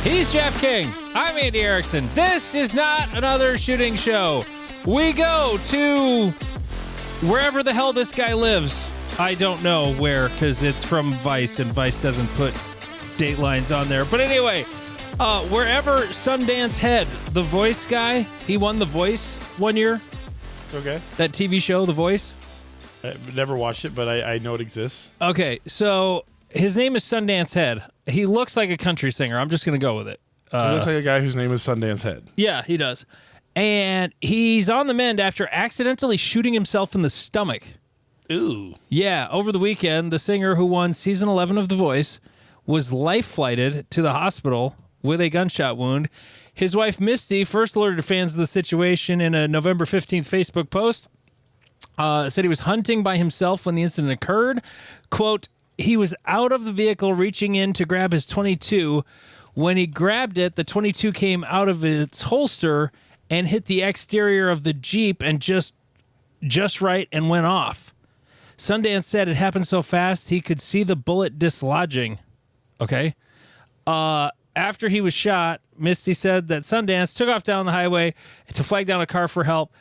He's Jeff King. I'm Andy Erickson. This is not another shooting show. We go to wherever the hell this guy lives. I don't know where, because it's from Vice, and Vice doesn't put date lines on there. But anyway, wherever Sundance Head, the voice guy, he won The Voice one year. Okay. That TV show, The Voice. I've never watched it, but I know it exists. Okay, so his name is Sundance Head. He looks like a country singer. I'm just going to go with it. He looks like a guy whose name is Sundance Head. Yeah, he does. And he's on the mend after accidentally shooting himself in the stomach. Ooh. Yeah, over the weekend, the singer who won season 11 of The Voice was life-flighted to the hospital with a gunshot wound. His wife, Misty, first alerted fans of the situation in a November 15th Facebook post. Said he was hunting by himself when the incident occurred. Quote, he was out of the vehicle reaching in to grab his .22. When he grabbed it, the .22 came out of its holster and hit the exterior of the Jeep and just right and went off. Sundance said it happened so fast he could see the bullet dislodging. Okay. After he was shot, Misty said that Sundance took off down the highway to flag down a car for help.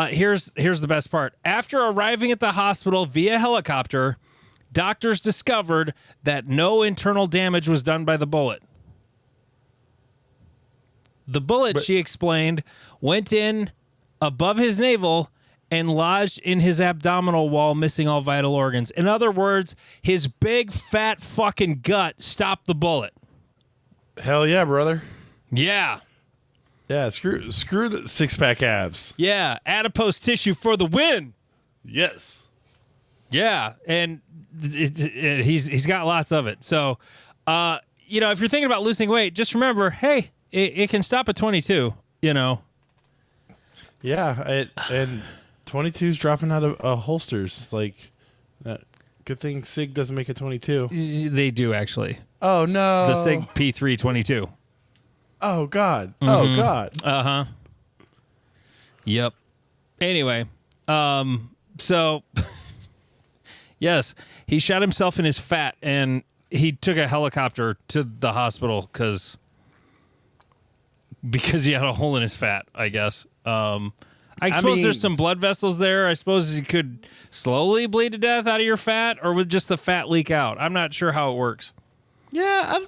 Here's the best part. After arriving at the hospital via helicopter, doctors discovered that no internal damage was done by the bullet. The bullet, she explained, went in above his navel and lodged in his abdominal wall, missing all vital organs. In other words, his big, fat fucking gut stopped the bullet. Hell yeah, brother. Yeah. Yeah, screw the six-pack abs. Yeah, adipose tissue for the win. Yes. Yeah, and he's got lots of it. So, if you're thinking about losing weight, just remember, hey, it can stop at 22, Yeah, and 22's dropping out of holsters. Like, good thing SIG doesn't make a 22. They do, actually. Oh, no. The SIG P322. Oh, God. Mm-hmm. Oh, God. Uh-huh. Yep. Anyway, so, yes, he shot himself in his fat, and he took a helicopter to the hospital because he had a hole in his fat, I guess. I suppose there's some blood vessels there. I suppose you could slowly bleed to death out of your fat, or would just the fat leak out? I'm not sure how it works. Yeah,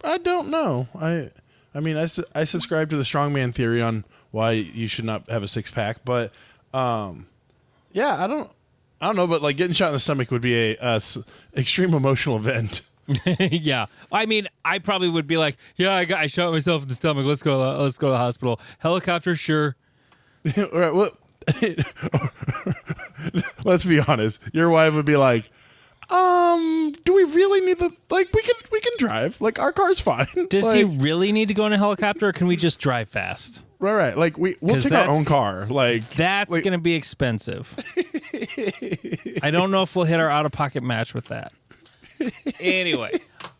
I don't know. I subscribe to the strongman theory on why you should not have a six-pack, but I don't know, but like getting shot in the stomach would be a extreme emotional event. Yeah, I probably would be like, yeah, I shot myself in the stomach. Let's go to the hospital. Helicopter, sure. All right, well, let's be honest. Your wife would be like, do we really need we can drive. Like, our car's fine. Does he really need to go in a helicopter, or can we just drive fast? Right. Like, we'll take our own car. That's going to be expensive. I don't know if we'll hit our out-of-pocket match with that. Anyway,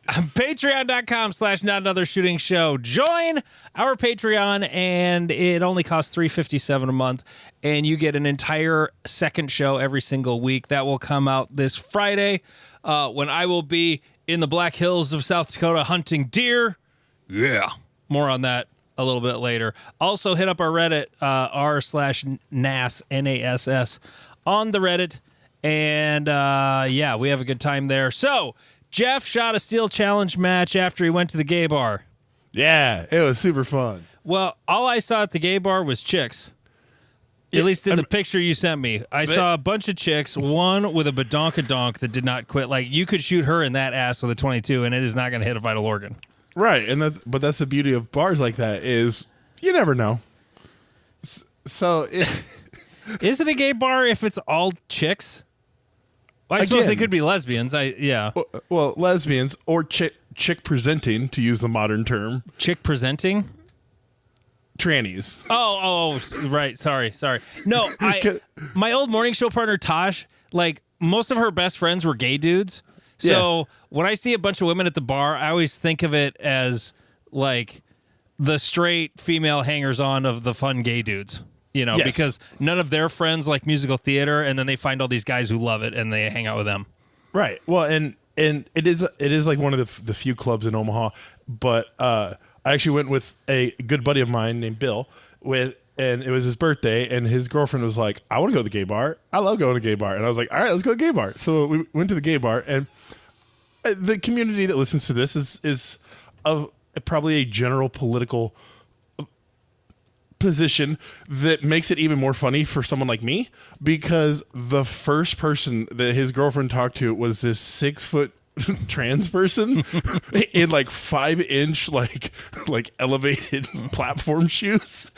patreon.com/not another shooting show. Join our Patreon, and it only costs $3.57 a month, and you get an entire second show every single week. That will come out this Friday when I will be in the Black Hills of South Dakota hunting deer. Yeah, more on that a little bit later. Also, hit up our Reddit, r/NASS, NASS, on the Reddit. And, we have a good time there. So, Jeff shot a steel challenge match after he went to the gay bar. Yeah, it was super fun. Well, all I saw at the gay bar was chicks. At least in the picture you sent me. I saw a bunch of chicks, one with a badonkadonk that did not quit. Like, you could shoot her in that ass with a .22, and it is not going to hit a vital organ. Right, but that's the beauty of bars like that is you never know. So, is it a gay bar if it's all chicks? Well, I suppose they could be lesbians. Well, lesbians or chick presenting, to use the modern term. Chick presenting? Trannies. Oh, right. Sorry. No, my old morning show partner, Tosh, like, most of her best friends were gay dudes. So when I see a bunch of women at the bar, I always think of it as, like, the straight female hangers-on of the fun gay dudes. Because none of their friends like musical theater, and then they find all these guys who love it, and they hang out with them. Right. Well, and it is like one of the few clubs in Omaha, but I I actually went with a good buddy of mine named Bill and it was his birthday, and his girlfriend was like, I want to go to the gay bar. I love going to the gay bar. And I was like, all right, let's go to the gay bar. So we went to the gay bar, and the community that listens to this is probably a general political position that makes it even more funny for someone like me, because the first person that his girlfriend talked to was this 6-foot trans person in like 5-inch like elevated platform shoes,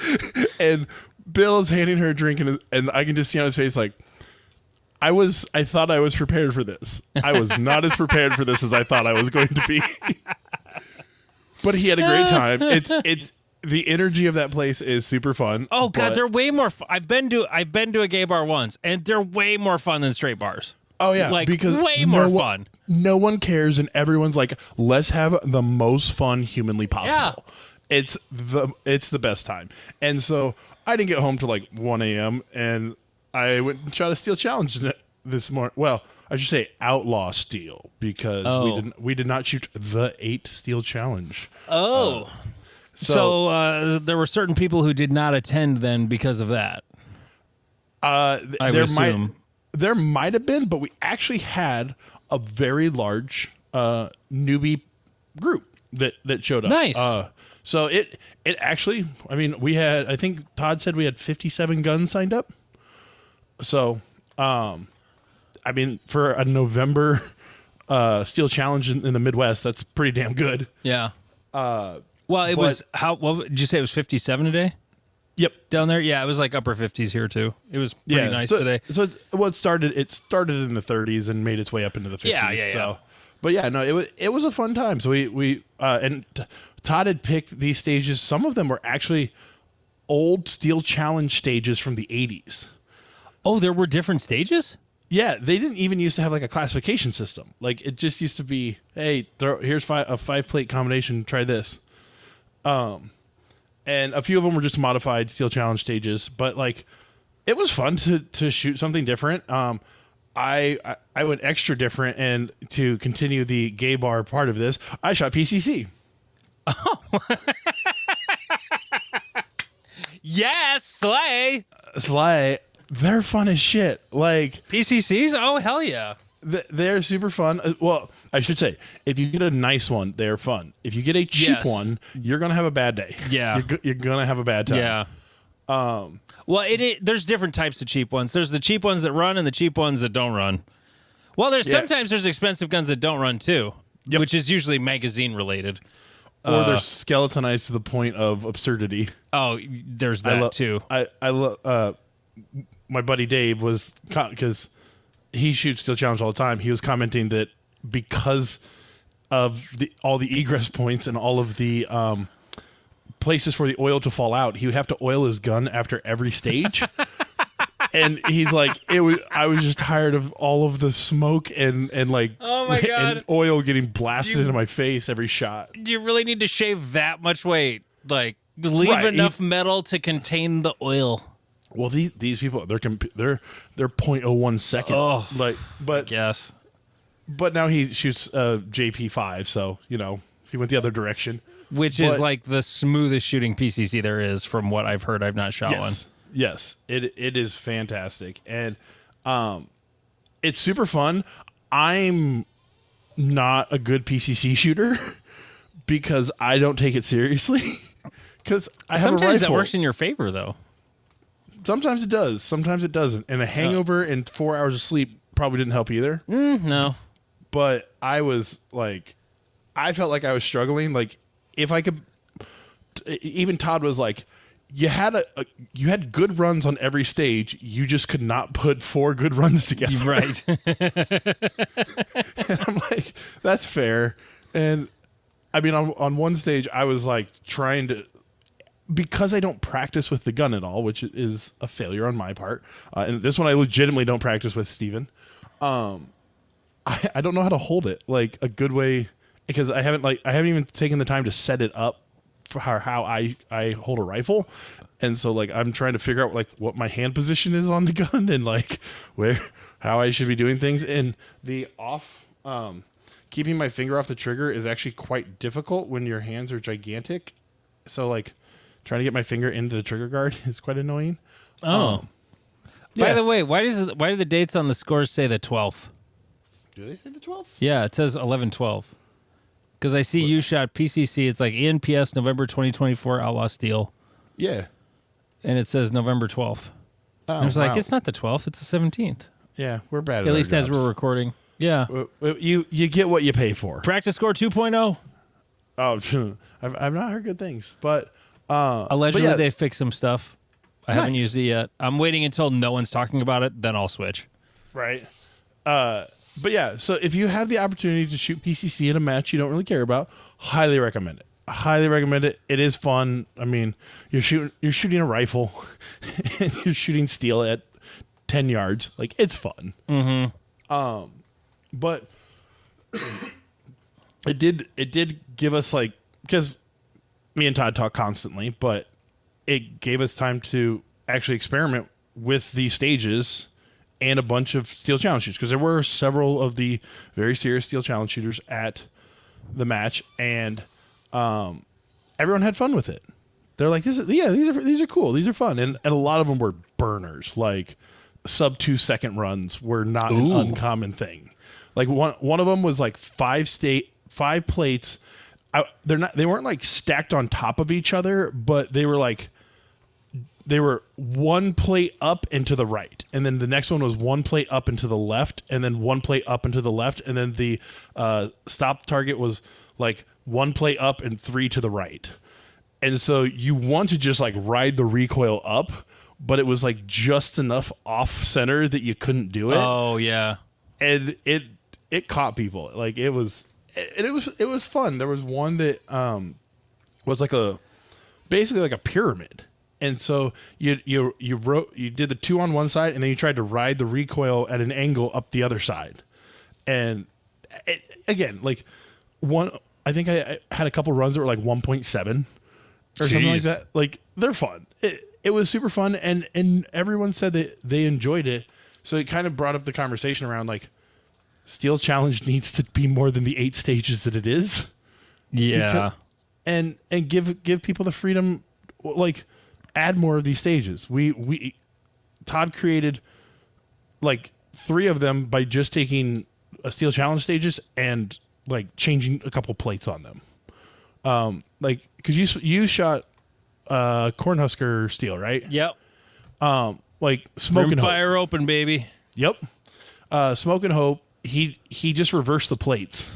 and Bill's handing her a drink, and I can just see on his face like, I thought I was prepared for this. I was not as prepared for this as I thought I was going to be. But he had a great time. It's the energy of that place is super fun. Oh God, they're way more fun. I've been to a gay bar once, and they're way more fun than straight bars. Oh yeah, like because way more fun. No one cares, and everyone's like, let's have the most fun humanly possible. Yeah. It's the best time. And so I didn't get home till like 1 a.m. and I went and shot a steel challenge this morning. Well, I should say outlaw steel, because we did not shoot the 8 steel challenge. Oh. So there were certain people who did not attend then because of that. I would assume. There might have been, but we actually had a very large newbie group that showed up. Nice. So it actually, I mean, I think Todd said we had 57 guns signed up. So, I mean, for a November steel challenge in the Midwest, that's pretty damn good. Yeah. Well, what did you say? It was 57 a day? Yep. Down there? Yeah, it was like upper 50s here too. It was pretty nice today. So it started in the 30s and made its way up into the 50s. Yeah. So, but yeah, no, it was a fun time. So we Todd had picked these stages. Some of them were actually old steel challenge stages from the 80s. Oh, there were different stages? Yeah, they didn't even used to have like a classification system. Like it just used to be, hey, here's a 5-plate combination, try this. And a few of them were just modified steel challenge stages, but like it was fun to shoot something different. I went extra different, and to continue the gay bar part of this, I shot PCC. Oh. Yes, slay. They're fun as shit. Like PCCs? Oh, hell yeah. They're super fun. Well, I should say, if you get a nice one, they're fun. If you get a cheap one, you're going to have a bad day. Yeah. You're going to have a bad time. Yeah. Well, there's different types of cheap ones. There's the cheap ones that run and the cheap ones that don't run. Well, sometimes there's expensive guns that don't run too, which is usually magazine related. Or they're skeletonized to the point of absurdity. Oh, there's that too. I love my buddy Dave was, because he shoots steel challenge all the time. He was commenting that because of all the egress points and all of the places for the oil to fall out, he would have to oil his gun after every stage. And he's like, I was just tired of all of the smoke and like, oh my God, and oil getting blasted into my face every shot. Do you really need to shave that much weight? Leave enough metal to contain the oil. Well, these people, they're 0.01 second. Oh, but yes. But now he shoots JP5, so he went the other direction, which is like the smoothest shooting PCC there is, from what I've heard. I've not shot one. Yes, it is fantastic, and it's super fun. I'm not a good PCC shooter because I don't take it seriously. Because I have a rifle. Sometimes that works in your favor, though. Sometimes it does. Sometimes it doesn't. And a hangover and 4 hours of sleep probably didn't help either. No. But I was like, I felt like I was struggling. Like, if I could, even Todd was like, you had good runs on every stage. You just could not put 4 good runs together. Right. And I'm like, that's fair. And I mean, on one stage, I was like trying to, because I don't practice with the gun at all, which is a failure on my part. And this one I legitimately don't practice with, Steven. I don't know how to hold it like a good way, because I haven't even taken the time to set it up for how I hold a rifle. And so like I'm trying to figure out like what my hand position is on the gun and like how I should be doing things. And the off keeping my finger off the trigger is actually quite difficult when your hands are gigantic. So like trying to get my finger into the trigger guard is quite annoying. Oh. By the way, why do the dates on the scores say the 12th? Do they say the 12th? Yeah, it says 11/12. Because I see you shot PCC. It's like ENPS November 2024 Outlaw Steel. Yeah. And it says November 12th. Oh, I was like, it's not the 12th. It's the 17th. Yeah, we're bad at least as we're recording. Yeah. You get what you pay for. Practice score 2.0. Oh, I've not heard good things. But allegedly they fixed some stuff. I haven't Nice. used it yet. I'm waiting until no one's talking about it. Then I'll switch. Right. But yeah, so if you have the opportunity to shoot PCC in a match you don't really care about, highly recommend it. Highly recommend it. It is fun. I mean, you're shooting a rifle, and you're shooting steel at 10 yards. Like, it's fun. Mm-hmm. But it did give us, like, because me and Todd talk constantly, but it gave us time to actually experiment with these stages and a bunch of steel challenge shooters, because there were several of the very serious steel challenge shooters at the match, and everyone had fun with it. They're like, these are cool, these are fun, and a lot of them were burners, like sub 2 second runs were not an uncommon thing. Like one of them was like 5 plates. They weren't like stacked on top of each other, but they were one plate up and to the right, and then the next one was one plate up and to the left, and then one plate up and to the left, and then the stop target was like one plate up and 3 to the right. And so you want to just like ride the recoil up, but it was like just enough off center that you couldn't do it. Oh yeah, and it caught people. Like it was fun. There was one that was like basically like a pyramid. And so you did the 2 on one side, and then you tried to ride the recoil at an angle up the other side. And again, like I think I had a couple runs that were like 1.7 or something like that. Like, they're fun. It was super fun, and everyone said that they enjoyed it. So it kind of brought up the conversation around like Steel Challenge needs to be more than the 8 stages that it is. Yeah. And give people the freedom, like, add more of these stages. Todd created like 3 of them by just taking Steel Challenge stages and like changing a couple plates on them. Like, because you shot Cornhusker steel, right? Yep. Like Smoke Room and Hope. fire open, baby. Yep. Smoke and Hope. He just reversed the plates.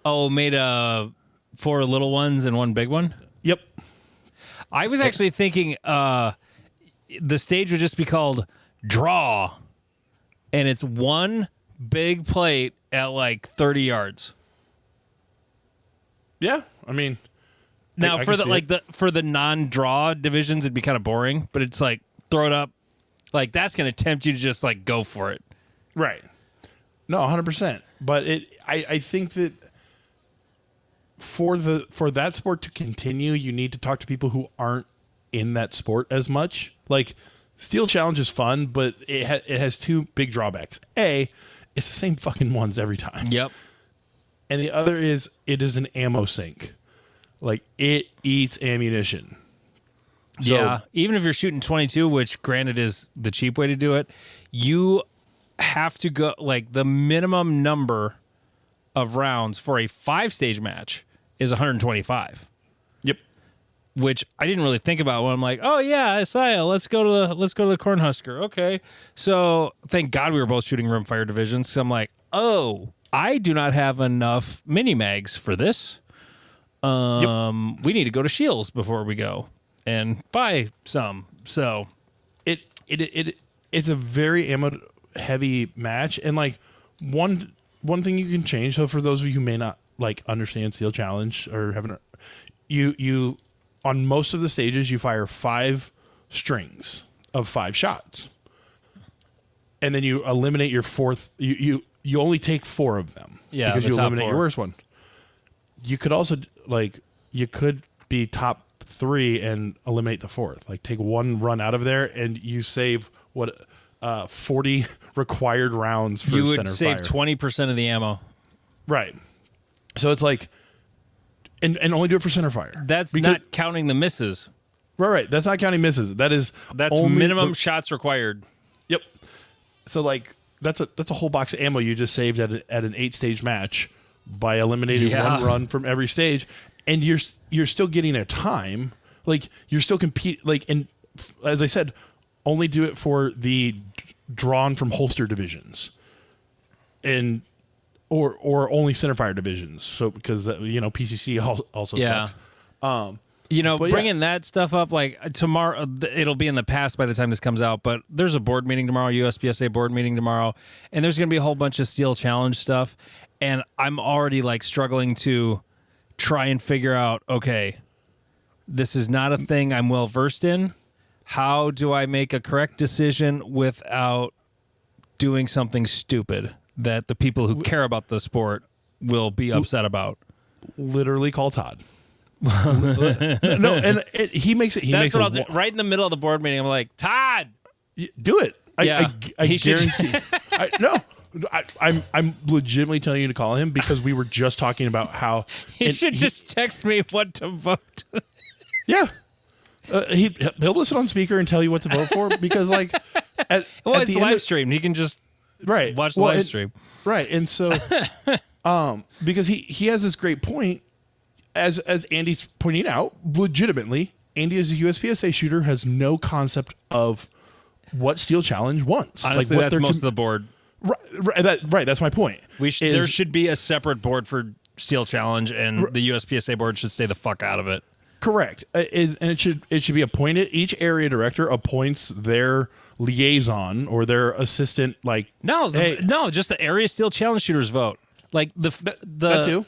Oh, made 4 little ones and 1 big one. Yep. I was actually thinking the stage would just be called Draw, and it's 1 big plate at like 30 yards. Yeah, I mean, now I for can the see for the non-draw divisions, it'd be kind of boring. But it's like throw it up, like that's going to tempt you to just like go for it. Right. No, 100%. But I think that for that sport to continue, you need to talk to people who aren't in that sport as much. Like, Steel Challenge is fun, but it has 2 big drawbacks. A, it's the same fucking ones every time. Yep. And the other is it is an ammo sink. Like, it eats ammunition. So, Yeah. Even if you're shooting 22, which granted is the cheap way to do it, you have to go like the minimum number of rounds for a 5-stage match is 125. Yep. Which I didn't really think about when I'm like, oh yeah, Isaiah, let's go to the Cornhusker. Okay. So thank God we were both shooting rimfire divisions. So I'm like, oh, I do not have enough mini mags for this. We need to go to Shields before we go and buy some. So it's a very ammo heavy match, and like one thing you can change. So for those of you who may not like understand Steel Challenge or haven't, you on most of the stages you fire 5 strings of 5 shots, and then you eliminate your 4th. You only take 4 of them. Yeah, because the you top eliminate 4. your worst one. You could also you could be top 3 and eliminate the 4th. Like, take 1 run out of there, and you save 40 required rounds for you would center save fire. 20% of the ammo. Right. So it's like, and only do it for center fire. That's not counting the misses. Right. That's not counting misses. That's only minimum shots required. Yep. So like that's a whole box of ammo you just saved at an 8-stage match by eliminating one run from every stage, and you're still getting a time. Like you're still compete. Like, and as I said, only do it for the drawn from holster divisions, and or only centerfire divisions. So because PCC also sucks. Bringing that stuff up, like tomorrow, it'll be in the past by the time this comes out, but there's a board meeting tomorrow, USPSA board meeting tomorrow, and there's going to be a whole bunch of Steel Challenge stuff, and I'm already like struggling to try and figure out, okay, this is not a thing I'm well versed in. How do I make a correct decision without doing something stupid that the people who care about the sport will be upset about? Literally call Todd. No, and he makes it. That's what I'll do. Right in the middle of the board meeting, I'm like, Todd, do it. I should. I'm legitimately telling you to call him because we were just talking about how he should just text me what to vote. Yeah, he'll listen on speaker and tell you what to vote for because like, it's live streamed. He can just watch the live stream. Right, and so, because he has this great point. As Andy's pointing out, legitimately, Andy as a USPSA shooter has no concept of what Steel Challenge wants. Honestly, that's most of the board. Right, that's my point. There should be a separate board for Steel Challenge, and the USPSA board should stay the fuck out of it. Correct, and it should be appointed. Each area director appoints their liaison or their assistant. Like just the area Steel Challenge shooters vote. Like that too.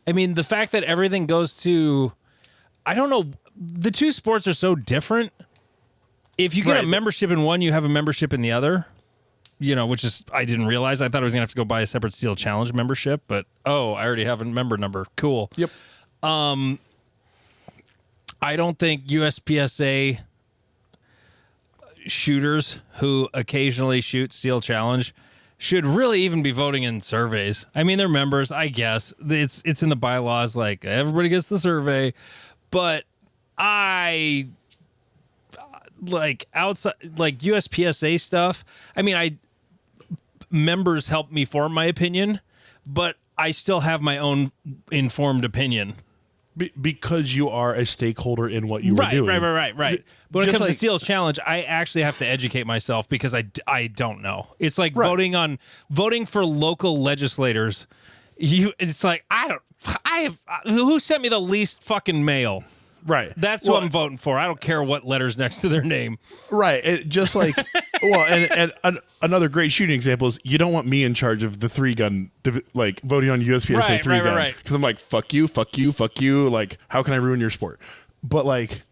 I mean, the fact that everything goes to, I don't know, the two sports are so different. If you get a membership in one, you have a membership in the other, which is, I didn't realize. I thought I was going to have to go buy a separate Steel Challenge membership, but, I already have a member number. Cool. Yep. I don't think USPSA shooters who occasionally shoot Steel Challenge should really even be voting in surveys. I mean, they're members, I guess. It's in the bylaws, like, everybody gets the survey. But outside, like, USPSA stuff, I mean, members help me form my opinion, but I still have my own informed opinion. Because you are a stakeholder in what you were doing. Right. But when it comes to Steel Challenge, I actually have to educate myself because I don't know. It's like voting for local legislators. It's like who sent me the least fucking mail? Right. That's who I'm voting for. I don't care what letter's next to their name. Right. Just like, and another great shooting example is you don't want me in charge of the 3-gun, like voting on USPSA 3-gun. Right. Because I'm like, fuck you. Like, how can I ruin your sport? But like,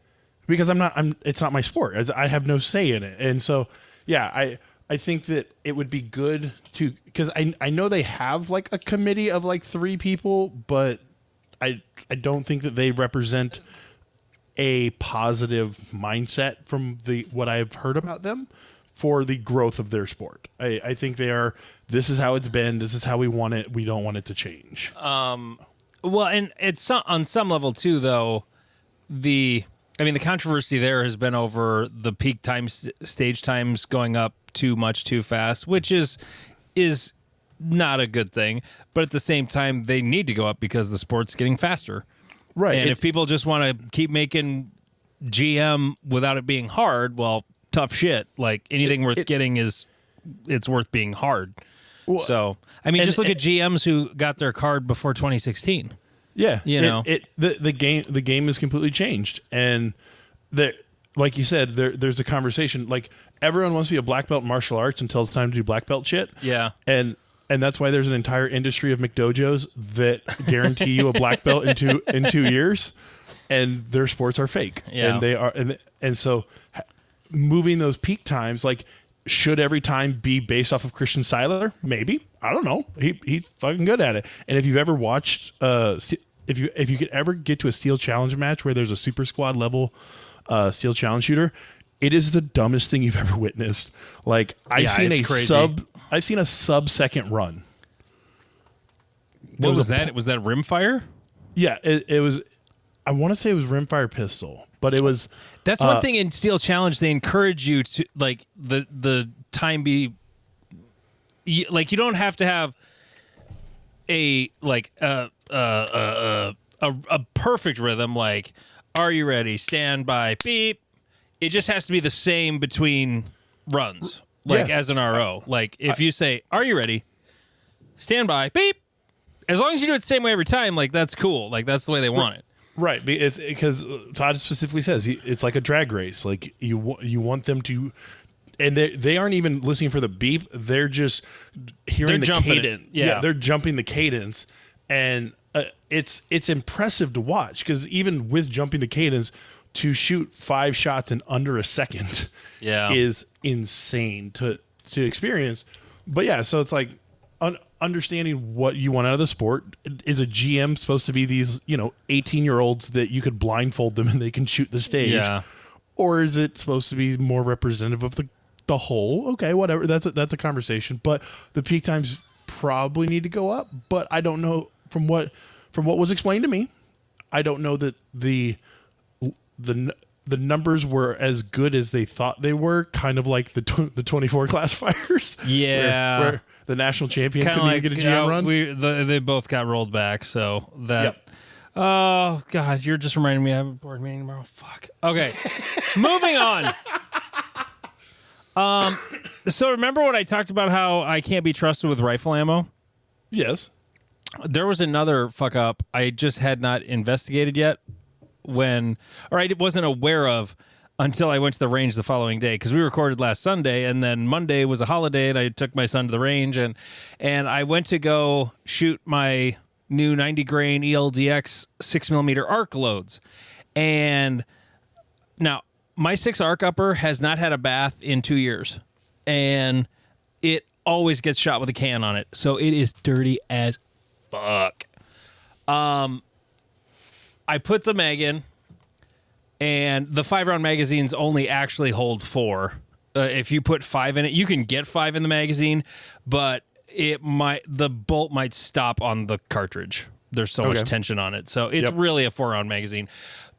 because it's not my sport. I have no say in it. And so, yeah, I think that it would be good to, because I know they have like a committee of like 3 people, but I don't think that they represent a positive mindset from what I've heard about them for the growth of their sport. I think this is how it's been. This is how we want it. We don't want it to change. Well, and it's on some level too, though. The controversy there has been over the peak times, stage times going up too much, too fast, which is not a good thing. But at the same time, they need to go up because the sport's getting faster. Right. And if people just want to keep making GM without it being hard, well, tough shit. Like anything worth getting it's worth being hard. Well, so, I mean, just look at GMs who got their card before 2016. Yeah. The game is completely changed. And like you said, there's a conversation. Like everyone wants to be a black belt in martial arts until it's time to do black belt shit. Yeah. And that's why there's an entire industry of McDojos that guarantee you a black belt in 2 years, and their sports are fake. Yeah. And they are, and so moving those peak times, like, should every time be based off of Christian Seiler? Maybe. I don't know. He's fucking good at it. And if you've ever watched, if you could ever get to a Steel Challenge match where there's a super squad level Steel Challenge shooter, it is the dumbest thing you've ever witnessed. Like I've seen a sub-second run. What was that? Was that rimfire? Yeah, it was. I want to say it was rimfire pistol, but it was. That's one thing in Steel Challenge. They encourage you to like the time be. Like you don't have to have a perfect rhythm. Like, are you ready? Stand by. Beep. It just has to be the same between runs. Like as an RO. Like if you say, "Are you ready?" Stand by. Beep. As long as you do it the same way every time, like that's cool. Like that's the way they want it. Right, it's because Todd specifically says it's like a drag race. Like you want them to, and they aren't even listening for the beep. They're just hearing the cadence. Yeah, they're jumping the cadence, and it's impressive to watch because even with jumping the cadence, to shoot 5 shots in under a second, is insane to experience. But yeah, so it's like. Understanding what you want out of the sport. Is a GM supposed to be these 18-year-olds that you could blindfold them and they can shoot the stage, or is it supposed to be more representative of the whole? Okay, whatever, that's a conversation, but the peak times probably need to go up. But I don't know from what was explained to me, I don't know that the numbers were as good as they thought they were, kind of like the 24 classifiers. Yeah. Where the national champion couldn't even get a GM run. They both got rolled back, so that. Yep. Oh God, you're just reminding me I have a board meeting tomorrow. Fuck. Okay, moving on. So remember when I talked about how I can't be trusted with rifle ammo? Yes. There was another fuck up I just had not investigated yet, or I wasn't aware of. Until I went to the range the following day, because we recorded last Sunday, and then Monday was a holiday, and I took my son to the range, and I went to go shoot my new 90 grain ELDX 6mm arc loads, and now my 6 arc upper has not had a bath in 2 years, and it always gets shot with a can on it, so it is dirty as fuck. I put the mag in. And the 5-round magazines only actually hold 4. If you put 5 in it, you can get 5 in the magazine, but the bolt might stop on the cartridge. There's so much tension on it. So it's really a 4-round magazine.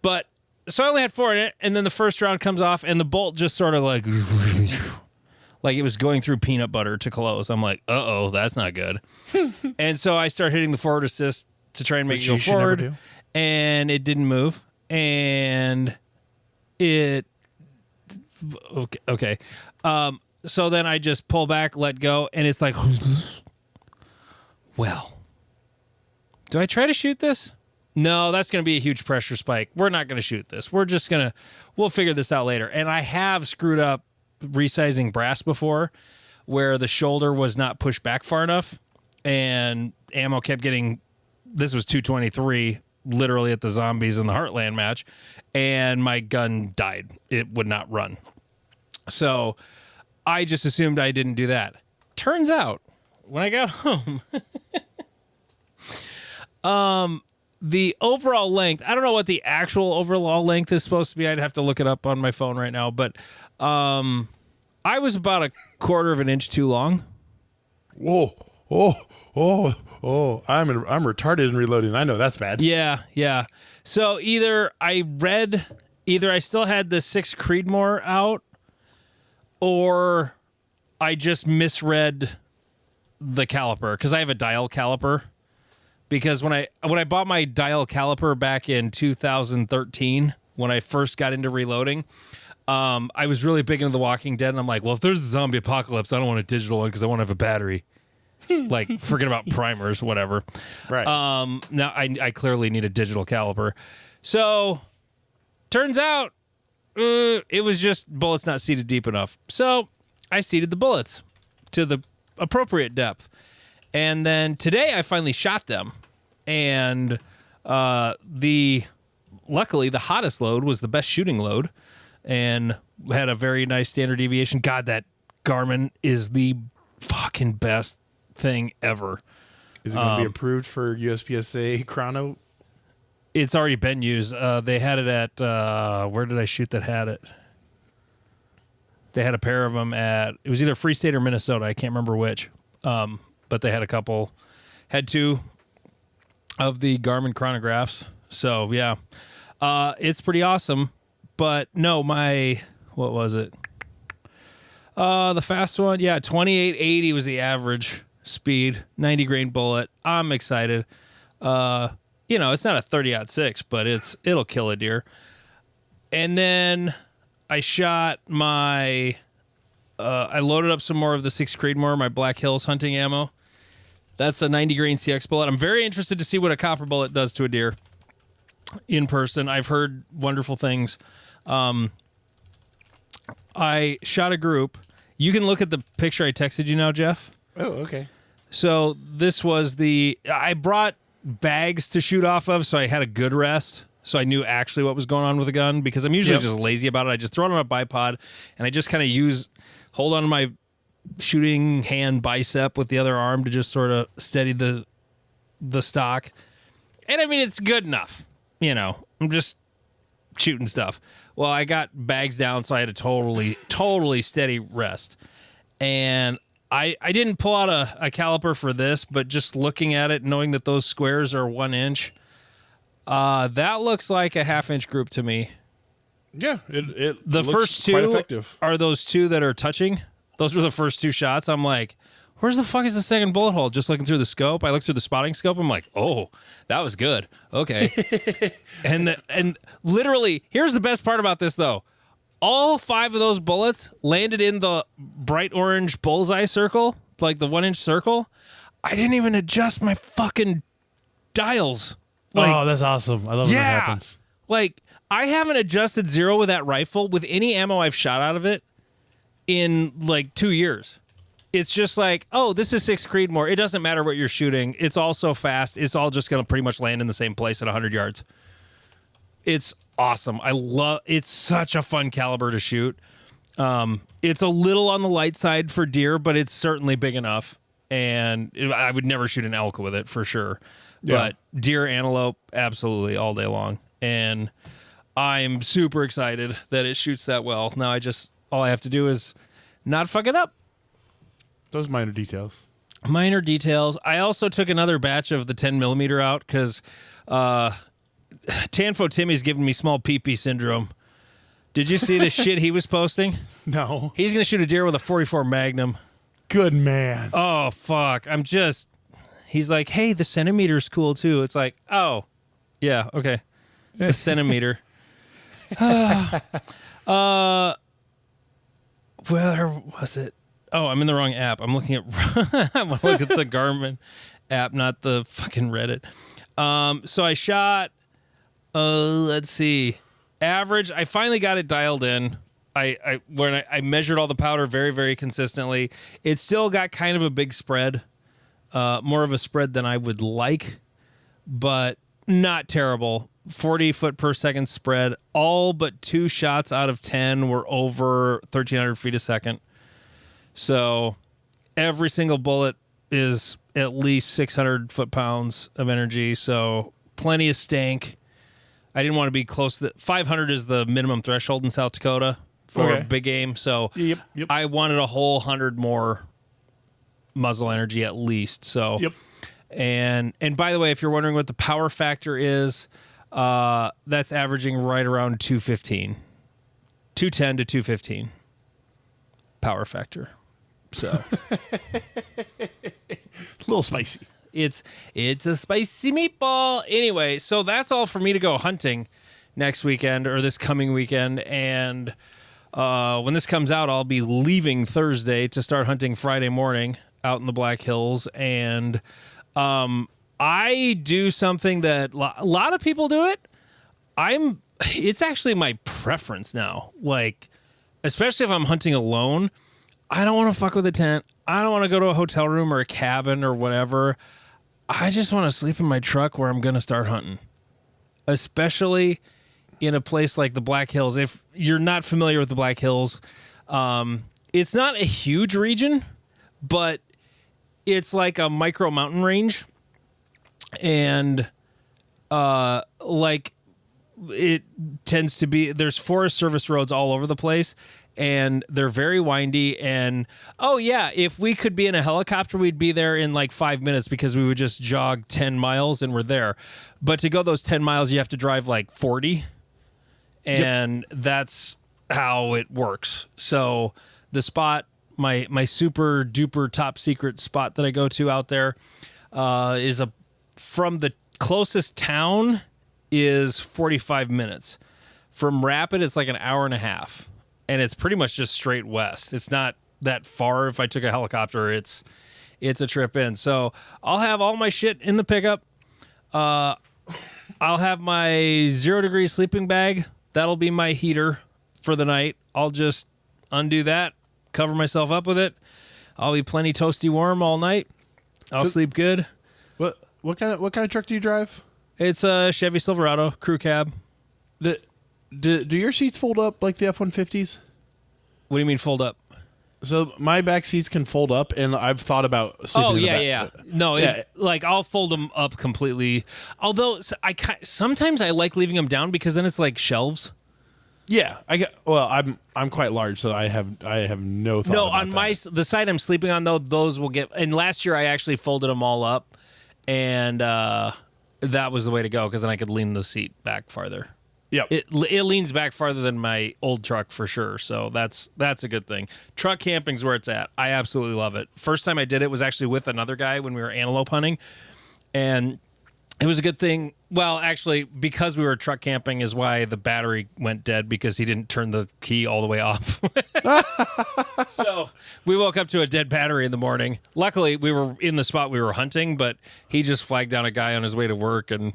But so I only had 4 in it, and then the first round comes off, and the bolt just sort of like it was going through peanut butter to close. I'm like, uh-oh, that's not good. And so I start hitting the forward assist to try and make it go forward, and it didn't move. And it okay. So then I just pull back, let go, and it's like, well, do I try to shoot this? No, that's going to be a huge pressure spike. We're not going to shoot this. We'll figure this out later. And I have screwed up resizing brass before, where the shoulder was not pushed back far enough, and ammo kept getting. This was 223. Literally at the Zombies in the Heartland match, and my gun died. It would not run. So I just assumed I didn't do that. Turns out, when I got home, the overall length, I don't know what the actual overall length is supposed to be. I'd have to look it up on my phone right now, but I was about a 1/4 of an inch too long. Whoa. Oh, I'm retarded in reloading. I know that's bad. Yeah. So either I still had the 6 Creedmoor out, or I just misread the caliper, because I have a dial caliper. Because when I bought my dial caliper back in 2013, when I first got into reloading, I was really big into The Walking Dead, and I'm like, well, if there's a zombie apocalypse, I don't want a digital one because I want to have a battery. Like, forget about primers, whatever. Right. Now I clearly need a digital caliper. So turns out it was just bullets not seated deep enough. So I seated the bullets to the appropriate depth. And then today I finally shot them. And luckily the hottest load was the best shooting load and had a very nice standard deviation. God, that Garmin is the fucking best thing ever. Is it going to be approved for USPSA chrono? It's already been used. They had it at where did I shoot that had it? They had a pair of them at, it was either Free State or Minnesota. I can't remember which. But they had a couple, had 2 of the Garmin chronographs. So yeah, it's pretty awesome. But no, what was it? The fast one, yeah, 2880 was the average speed, 90 grain bullet. I'm excited. It's not a 30-06, but it'll kill a deer. And then I shot I loaded up some more of the 6 Creedmoor, my Black Hills hunting ammo. That's a 90 grain CX bullet. I'm very interested to see what a copper bullet does to a deer in person. I've heard wonderful things. I shot a group. You can look at the picture I texted you now, Jeff. Oh, okay. So this was I brought bags to shoot off of, so I had a good rest. So I knew actually what was going on with the gun, because I'm usually just lazy about it. I just throw it on a bipod, and I just kind of hold on to my shooting hand bicep with the other arm to just sort of steady the stock. And I mean, it's good enough. I'm just shooting stuff. Well, I got bags down, so I had a totally steady rest. And I didn't pull out a caliper for this, but just looking at it, knowing that those squares are 1 inch, that looks like a 1/2 inch group to me. Yeah, it the looks first quite two effective. are those two that are touching. Those were the first 2 shots. I'm like, where's the fuck is the second bullet hole? Just looking through the scope. I looked through the spotting scope. I'm like, oh, that was good. Okay. and literally, here's the best part about this, though. All 5 of those bullets landed in the bright orange bullseye circle, like the 1 inch circle. I didn't even adjust my fucking dials. Oh, that's awesome. I love when that happens. Like, I haven't adjusted zero with that rifle with any ammo I've shot out of it in like 2 years. It's just like, oh, this is 6 Creedmoor. It doesn't matter what you're shooting. It's all so fast. It's all just going to pretty much land in the same place at 100 yards. It's awesome. It's such a fun caliber to shoot. It's a little on the light side for deer, but it's certainly big enough. And I would never shoot an elk with it for sure. Yeah. But deer, antelope, absolutely all day long. And I'm super excited that it shoots that well. Now all I have to do is not fuck it up. Those minor details. Minor details. I also took another batch of the 10 millimeter out because Tanfo Timmy's giving me small pee-pee syndrome. Did you see the shit he was posting? No. He's going to shoot a deer with a 44 Magnum. Good man. Oh, fuck. He's like, hey, the centimeter's cool too. It's like, oh, yeah, okay. The centimeter. Where was it? Oh, I'm in the wrong app. I'm looking at I want to look at the Garmin app, not the fucking Reddit. So I shot let's see. Average, I finally got it dialed in. When I measured all the powder very, very consistently. It still got kind of a big spread. More of a spread than I would like, but not terrible. 40 foot per second spread. All but 2 shots out of 10 were over 1,300 feet a second. So every single bullet is at least 600 foot-pounds of energy, so plenty of stank. I didn't want to be close to 500 is the minimum threshold in South Dakota for big game, so Yep. I wanted a whole 100 more muzzle energy at least. So, and by the way, if you're wondering what the power factor is, that's averaging right around 210 to 215 power factor. So a little spicy. It's a spicy meatball. Anyway, so that's all for me to go hunting next weekend or this coming weekend. And when this comes out, I'll be leaving Thursday to start hunting Friday morning out in the Black Hills. And I do something that a lot of people do it. It's actually my preference now. Like, especially if I'm hunting alone, I don't want to fuck with a tent. I don't want to go to a hotel room or a cabin or whatever. I just want to sleep in my truck where I'm going to start hunting, especially in a place like the Black Hills. If you're not familiar with the Black Hills, it's not a huge region, but it's like a micro mountain range. And like it tends to be, there's Forest Service roads all over the place. and they're very windy. And oh yeah, if we could be in a helicopter, we'd be there in like 5 minutes because we would just jog 10 miles and we're there. But to go those 10 miles, you have to drive like 40, and that's how it works. So the spot, my super duper top secret spot that I go to out there, is from the closest town is 45 minutes. From Rapid, it's like an hour and a half, and it's pretty much just straight west. It's not that far. If I took a helicopter, it's a trip in. So I'll have all my shit in the pickup. I'll have my 0 degree sleeping bag. That'll be my heater for the night. I'll just undo that, cover myself up with it. I'll be plenty toasty warm all night. I'll sleep good. What kind of truck do you drive? It's a Chevy Silverado crew cab. Do your seats fold up like the F-150s? What do you mean fold up? So my back seats can fold up, and I've thought about sleeping in the back. Yeah. No, Yeah. like I'll fold them up completely. Although sometimes I like leaving them down because then it's like shelves. Yeah, I'm quite large, so I have no thought. No, about on that. the side I'm sleeping on though, those will get. And last year I actually folded them all up, and that was the way to go because then I could lean the seat back farther. Yep. It leans back farther than my old truck for sure, so that's a good thing. Truck camping's where it's at. I absolutely love it. First time I did it was actually with another guy when we were antelope hunting, and it was a good thing. Well, actually, because we were truck camping is why the battery went dead because he didn't turn the key all the way off. So we woke up to a dead battery in the morning. Luckily, we were in the spot we were hunting, but he just flagged down a guy on his way to work and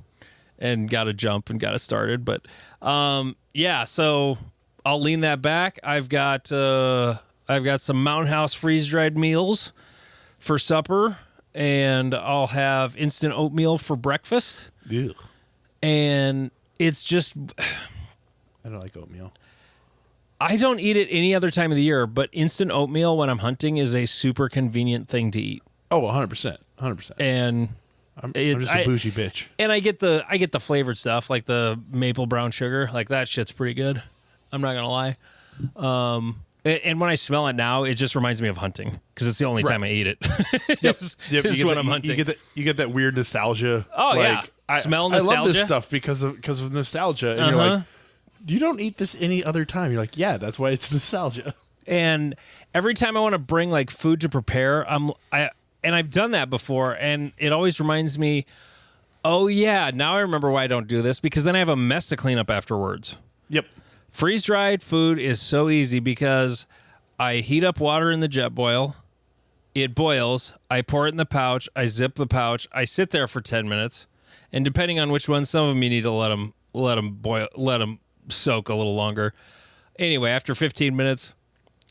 got a jump and got it started. But yeah, so I'll lean that back. I've got some Mountain House freeze dried meals for supper, and I'll have instant oatmeal for breakfast. Ew. And it's just, I don't like oatmeal. I don't eat it any other time of the year, but instant oatmeal when I'm hunting is a super convenient thing to eat. Oh, 100%. 100%. And I'm just a bougie bitch. And I get the flavored stuff, like the maple brown sugar. Like that shit's pretty good. I'm not going to lie. And when I smell it now, it just reminds me of hunting because it's the only time I eat it. Yep. Is when I'm hunting. You get that weird nostalgia. Oh, yeah. Smell nostalgia. I love this stuff because of nostalgia. And you're like, you don't eat this any other time. You're like, yeah, that's why it's nostalgia. And every time I want to bring like food to prepare, and I've done that before, and it always reminds me, oh yeah, now I remember why I don't do this, because then I have a mess to clean up afterwards. Yep. Freeze-dried food is so easy because I heat up water in the jet boil. It boils. I pour it in the pouch. I zip the pouch. I sit there for 10 minutes. And depending on which one, some of them you need to let them boil, let them soak a little longer. Anyway, after 15 minutes,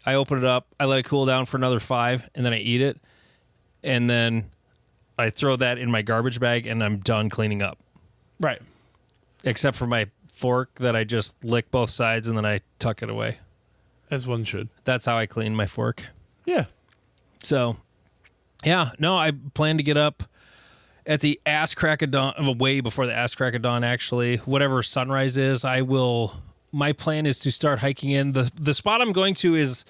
I open it up. I let it cool down for another 5, and then I eat it. And then I throw that in my garbage bag, and I'm done cleaning up. Right. Except for my fork that I just lick both sides and then I tuck it away. As one should. That's how I clean my fork. Yeah. So, yeah, no, I plan to get up at the ass crack of dawn, way before the ass crack of dawn, actually. Whatever sunrise is, my plan is to start hiking in. The spot I'm going to is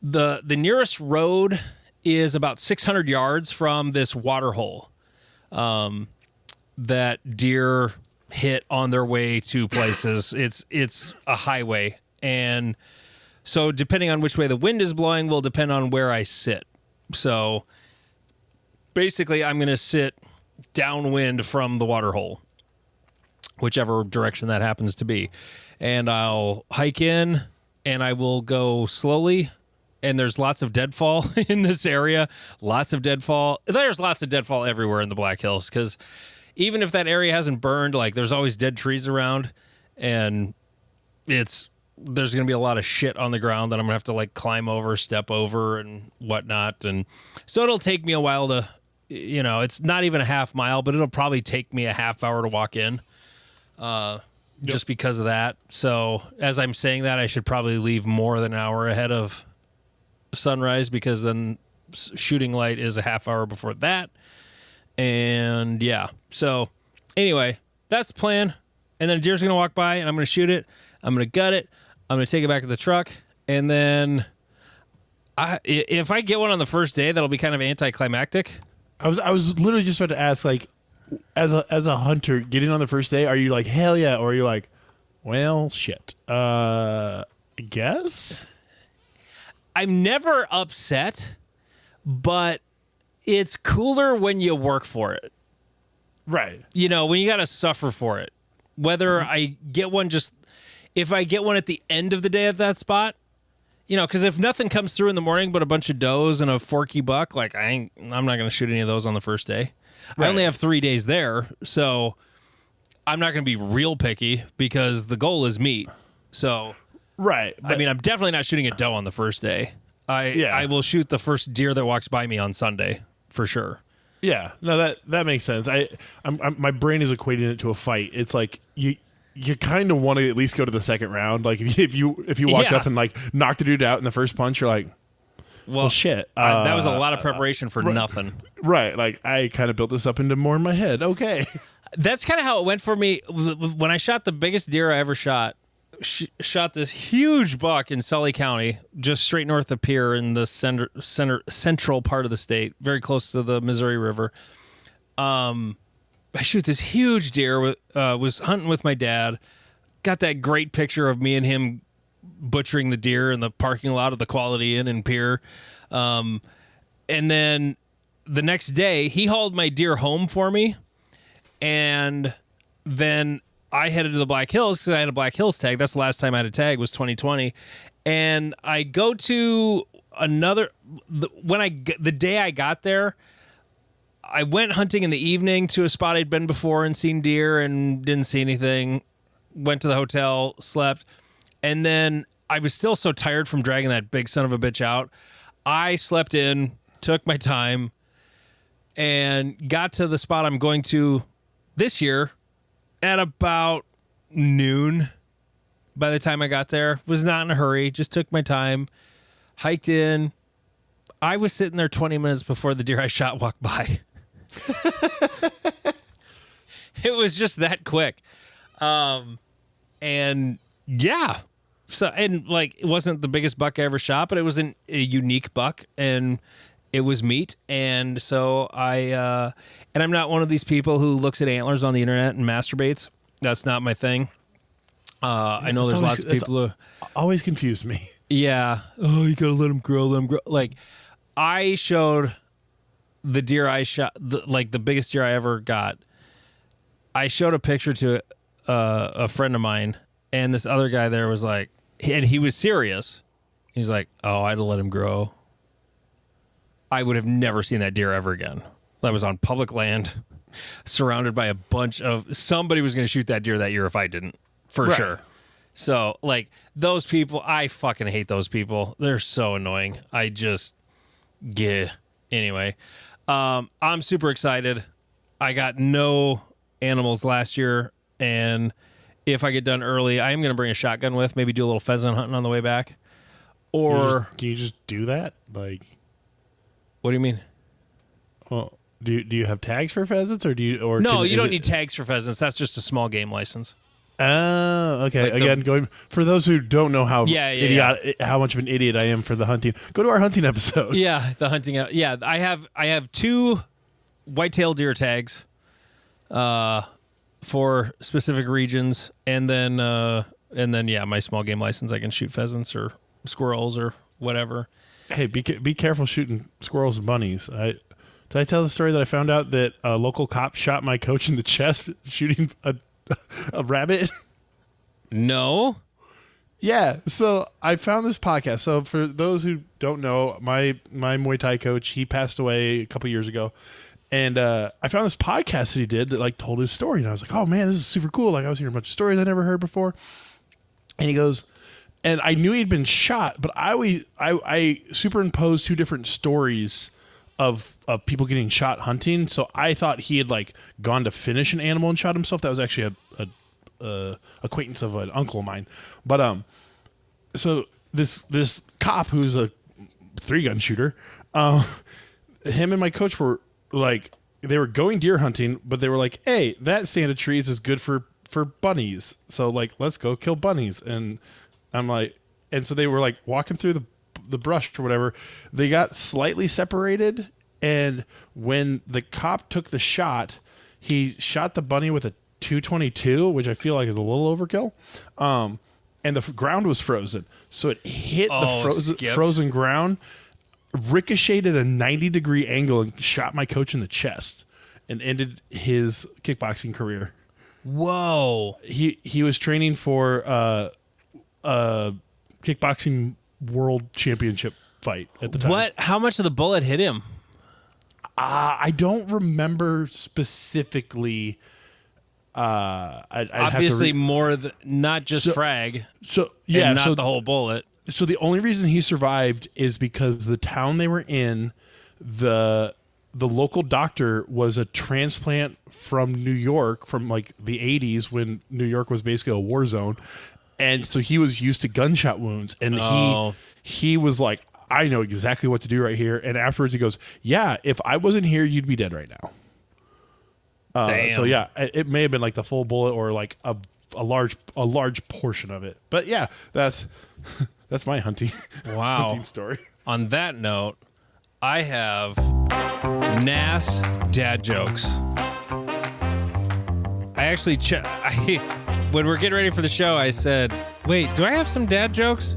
the nearest road is about 600 yards from this water hole that deer hit on their way to places. It's a highway, and so depending on which way the wind is blowing will depend on where I sit. So basically I'm going to sit downwind from the water hole, whichever direction that happens to be, and I'll hike in, and I will go slowly. And there's lots of deadfall in this area. Lots of deadfall. There's lots of deadfall everywhere in the Black Hills, because even if that area hasn't burned, like there's always dead trees around, and there's going to be a lot of shit on the ground that I'm going to have to like climb over, step over, and whatnot. And so it'll take me a while to, it's not even a half mile, but it'll probably take me a half hour to walk in, just because of that. So as I'm saying that, I should probably leave more than an hour ahead of sunrise, because then shooting light is a half hour before that. And yeah, so anyway, that's the plan. And then a deer's gonna walk by, and I'm gonna shoot it. I'm gonna gut it. I'm gonna take it back to the truck, And then if I get one on the first day, that'll be kind of anticlimactic. I was literally just about to ask, like, as a hunter, getting on the first day, are you like hell yeah, or are you like, well, shit? I guess. I'm never upset, but it's cooler when you work for it. Right. You know, when you got to suffer for it. Whether I get one if I get one at the end of the day at that spot, you know, because if nothing comes through in the morning but a bunch of does and a forky buck, like I'm not going to shoot any of those on the first day. Right. I only have 3 days there, so I'm not going to be real picky because the goal is meat. So, right. I mean, I'm definitely not shooting a doe on the first day. I will shoot the first deer that walks by me on Sunday for sure. Yeah, no, that makes sense. I'm my brain is equating it to a fight. It's like you kind of want to at least go to the second round. Like if you walked up and like knocked a dude out in the first punch, you're like, well shit. That was a lot of preparation for nothing. Right. Like I kind of built this up into more in my head. Okay. That's kind of how it went for me when I shot the biggest deer I ever shot. Shot this huge buck in Sully County, just straight north of Pierre in the central part of the state, very close to the Missouri River. I shoot this huge deer. Was hunting with my dad. Got that great picture of me and him butchering the deer in the parking lot of the Quality Inn in Pierre. And then the next day, he hauled my deer home for me, and then I headed to the Black Hills because I had a Black Hills tag. That's the last time I had a tag was 2020. And I go to the day I got there, I went hunting in the evening to a spot I'd been before and seen deer and didn't see anything. Went to the hotel, slept. And then I was still so tired from dragging that big son of a bitch out. I slept in, took my time, and got to the spot I'm going to this year at about noon. By the time I got there, was not in a hurry, just took my time, hiked in. I was sitting there 20 minutes before the deer I shot walked by. It was just that quick. And yeah. So, and like, it wasn't the biggest buck I ever shot, but it was a unique buck, and it was meat. And so and I'm not one of these people who looks at antlers on the internet and masturbates. That's not my thing. I know there's lots of people who always confused me. Yeah. Oh, you gotta let them grow, Like, I showed the deer I shot, the biggest deer I ever got. I showed a picture to a friend of mine, and this other guy there was like, and he was serious. He's like, oh, I'd have let him grow. I would have never seen that deer ever again. That was on public land, surrounded by a bunch of, somebody was going to shoot that deer that year if I didn't, for sure. So, like, those people, I fucking hate those people. They're so annoying. I just, yeah. Anyway, I'm super excited. I got no animals last year, and if I get done early, I am going to bring a shotgun with, maybe do a little pheasant hunting on the way back. Or can you just do that? Like, what do you mean? Well, do you have tags for pheasants, or do you? Or no, you don't need tags for pheasants. That's just a small game license. Oh, okay. Like again, going for those who don't know how how much of an idiot I am for the hunting. Go to our hunting episode. Yeah, the hunting. Yeah, I have 2 whitetail deer tags, for specific regions, and then my small game license. I can shoot pheasants or squirrels or whatever. Hey, be careful shooting squirrels and bunnies. Did I tell the story that I found out that a local cop shot my coach in the chest shooting a rabbit? No. Yeah, so I found this podcast. So for those who don't know, my Muay Thai coach, he passed away a couple years ago. And I found this podcast that he did that like told his story. And I was like, oh man, this is super cool. Like I was hearing a bunch of stories I never heard before. And he goes, and I knew he'd been shot, but I superimposed 2 different stories of people getting shot hunting. So I thought he had like gone to finish an animal and shot himself. That was actually a acquaintance of an uncle of mine. But so this cop who's a 3-gun shooter, him and my coach were like, they were going deer hunting, but they were like, hey, that stand of trees is good for bunnies. So like, let's go kill bunnies. And I'm like, and so they were like walking through the brush or whatever. They got slightly separated, and when the cop took the shot, he shot the bunny with a .222, which I feel like is a little overkill. And the ground was frozen, so it hit the frozen ground, ricocheted at a 90-degree angle, and shot my coach in the chest, and ended his kickboxing career. Whoa! He was training for a kickboxing world championship fight at the time. What? How much of the bullet hit him? I don't remember specifically. I'd Obviously, more not just frag. So yeah, and not the whole bullet. So the only reason he survived is because the town they were in, the local doctor was a transplant from New York from like the 80s when New York was basically a war zone, and so he was used to gunshot wounds, and he was like, I know exactly what to do right here. And afterwards he goes, yeah, if I wasn't here, you'd be dead right now. Damn. So yeah, it may have been like the full bullet or like a large portion of it. But yeah, that's my hunting story. On that note, I have NASS Dad Jokes. I actually when we're getting ready for the show, I said, "Wait, do I have some dad jokes?"